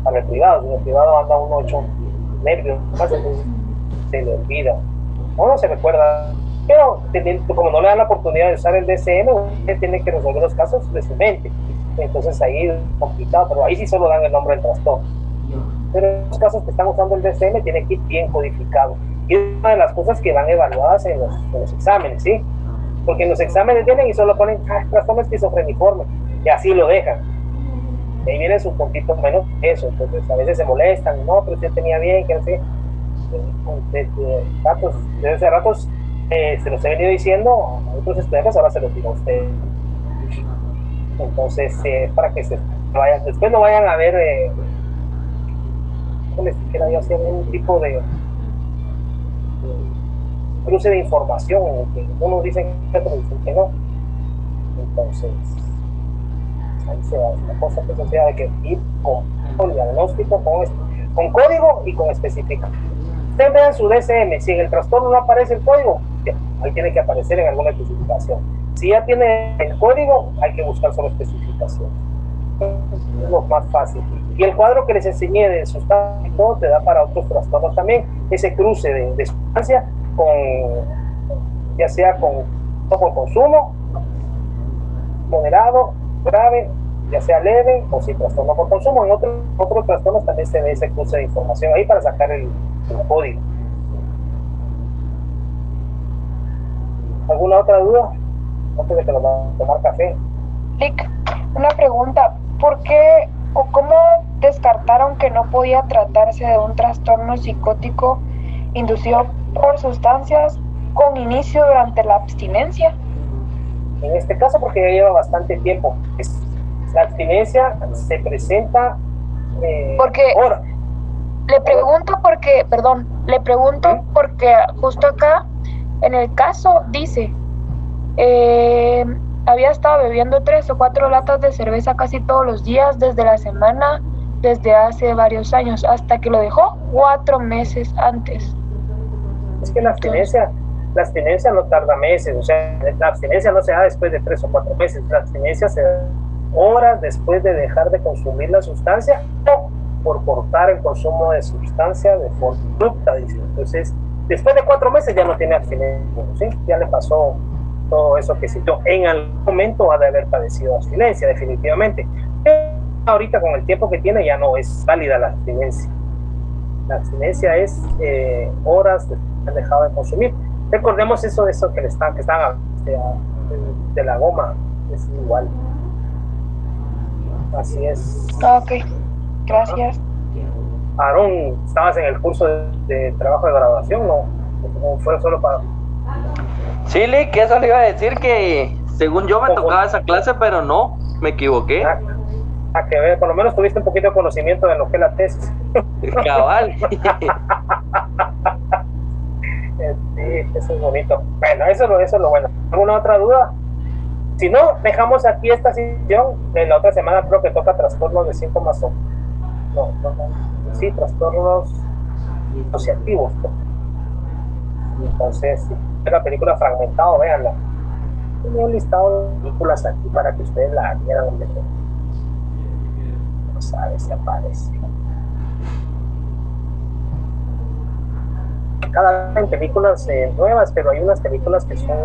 Para el privado, en el privado anda uno hecho nervios, se le olvida, uno se recuerda, pero como no le dan la oportunidad de usar el DSM, usted tiene que resolver los casos de su mente, entonces ahí es complicado, pero ahí sí solo dan el nombre del trastorno. Pero los casos que están usando el DSM tienen que ir bien codificado, y es una de las cosas que van evaluadas en los exámenes, ¿sí? Porque en los exámenes vienen y solo ponen trastorno esquizofreniforme, y así lo dejan. Ahí viene su puntito menos eso, entonces a veces se molestan, no, pero yo tenía bien, que no sé. desde hace ratos se los he venido diciendo a otros estudiantes, ahora se los digo a ustedes. Entonces, para que se vayan, después no vayan a ver, no les quiera yo hacer un tipo de cruce de información en el que unos dicen que otros dicen que no. Entonces, ahí se va una cosa que se sea de que ir con diagnóstico, con código y con especificación. Ustedes vean su DSM, si en el trastorno no aparece el código, ahí tiene que aparecer en alguna especificación. Si ya tiene el código, hay que buscar solo especificación. Es lo más fácil. Y el cuadro que les enseñé de sustancia y todo te da para otros trastornos también. Ese cruce de sustancia con, ya sea con consumo, moderado, grave, ya sea leve o sin trastorno por consumo. En otros trastornos también se ve ese cruce de información ahí para sacar el código. ¿Alguna otra duda? Antes de que nos vamos a tomar café. Lick, una pregunta. ¿Por qué o cómo descartaron que no podía tratarse de un trastorno psicótico inducido por sustancias con inicio durante la abstinencia? En este caso, porque ya lleva bastante tiempo. La abstinencia se presenta ahora. Le pregunto porque justo acá en el caso dice había estado bebiendo 3 o 4 latas de cerveza casi todos los días desde la semana, desde hace varios años, hasta que lo dejó 4 meses antes. Es que la abstinencia no tarda meses, o sea, la abstinencia no se da después de 3 o 4 meses, la abstinencia se da horas después de dejar de consumir la sustancia o por cortar el consumo de sustancia de forma abrupta, dice. Entonces, después de 4 meses ya no tiene abstinencia, ¿sí? Ya le pasó todo eso que sintió. En algún momento ha de haber padecido abstinencia, definitivamente. Pero ahorita con el tiempo que tiene ya no es válida la abstinencia. La abstinencia es horas de haber dejado de consumir. Recordemos eso que estaban de la goma, es igual. Así es. Ok, gracias. Aarón, ¿estabas en el curso de trabajo de graduación? ¿No? ¿O fue solo para...? Sí, Lick, eso le iba a decir que según yo me tocaba esa clase, pero no, me equivoqué. Que ver, por lo menos tuviste un poquito de conocimiento de lo que es la tesis. Cabal. Sí, eso es bonito. Bueno, eso es lo bueno. ¿Alguna otra duda? Si no, dejamos aquí esta sesión. En la otra semana creo que toca trastornos de síntomas trastornos asociativos. Entonces, si es la película Fragmentado, véanla. Tengo un listado de películas aquí para que ustedes la vieran. No sabe si aparece. Cada vez hay películas nuevas, pero hay unas películas que son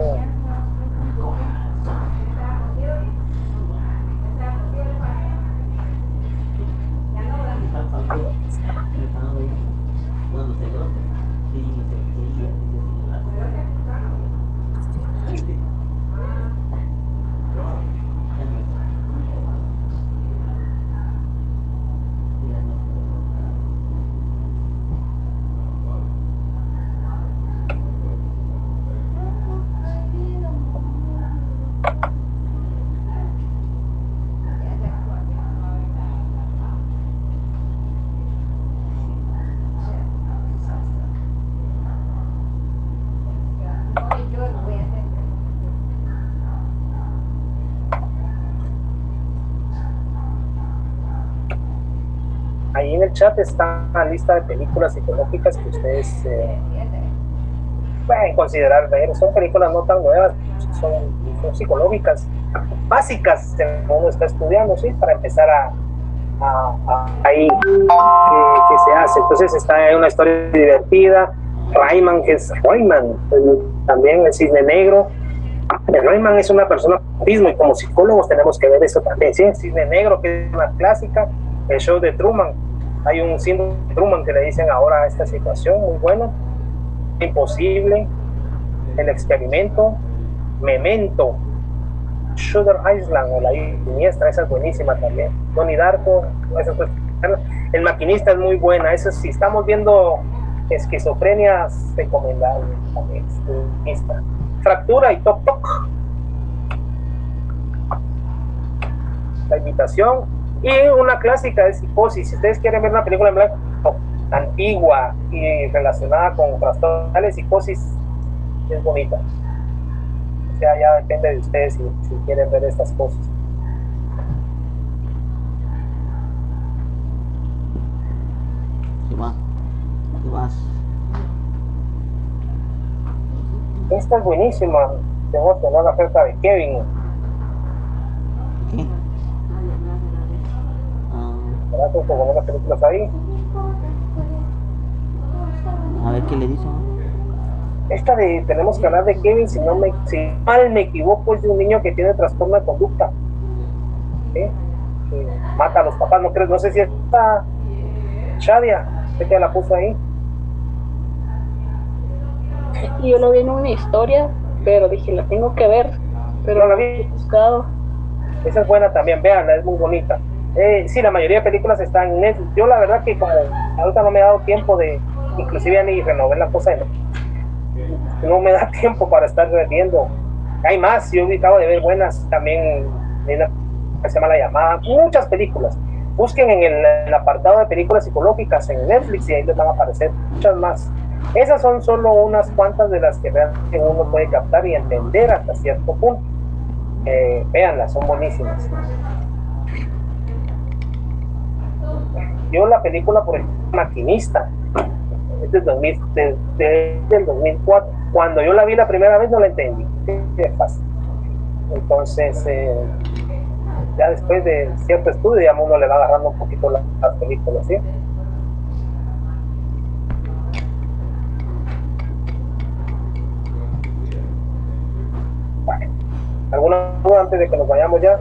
ahí en el chat está la lista de películas psicológicas que ustedes pueden considerar ver. Son películas no tan nuevas, son psicológicas básicas que uno está estudiando, ¿sí? Para empezar ahí que se hace. Entonces está una historia divertida. Rayman, también el Cisne Negro. Rayman es una persona con autismo y como psicólogos tenemos que ver eso también, ¿sí? El Cisne Negro, que es una clásica. El show de Truman, hay un síndrome de Truman que le dicen ahora a esta situación, muy bueno. Imposible, El Experimento, Memento, Shutter Island o La Siniestra, esa es buenísima también. Donnie Darko, esa es, El Maquinista es muy buena. Eso, si estamos viendo Esquizofrenia recomendable también. Fractura y Toc Toc. La invitación. Y una clásica de Psicosis. Si ustedes quieren ver una película en blanco antigua y relacionada con trastornos de psicosis, es bonita. O sea, ya depende de ustedes si quieren ver estas cosas. ¿Qué más? Esta es buenísima. Tengo que hablar acerca de Kevin. ¿Qué? ¿Verdad? Tengo que poner las películas ahí. A ver qué le dicen. Esta de tenemos que hablar de Kevin, si mal me equivoco, es de un niño que tiene trastorno de conducta. ¿Sí? Que mata a los papás, no sé si está Shadia, sé que la puso ahí. Y yo lo vi en una historia, pero dije, la tengo que ver, pero no la no vi. he buscado. Esa es buena también, véanla, es muy bonita. Sí, la mayoría de películas están en Netflix. Yo la verdad que como ahorita no me he dado tiempo de, inclusive ya ni renovar la cosa, no me da tiempo para estar viendo. Hay más, yo acabo de ver buenas también, una que se llama La Llamada, muchas películas. Busquen en el apartado de películas psicológicas en Netflix y ahí les van a aparecer muchas más. Esas son solo unas cuantas de las que realmente uno puede captar y entender hasta cierto punto. Véanlas, son buenísimas. Yo la película, por ejemplo, Maquinista, es del 2004. Cuando yo la vi la primera vez no la entendí. Es fácil. Entonces, ya después de cierto estudio, ya uno le va agarrando un poquito las películas, ¿sí? Vale. ¿Alguna duda antes de que nos vayamos ya?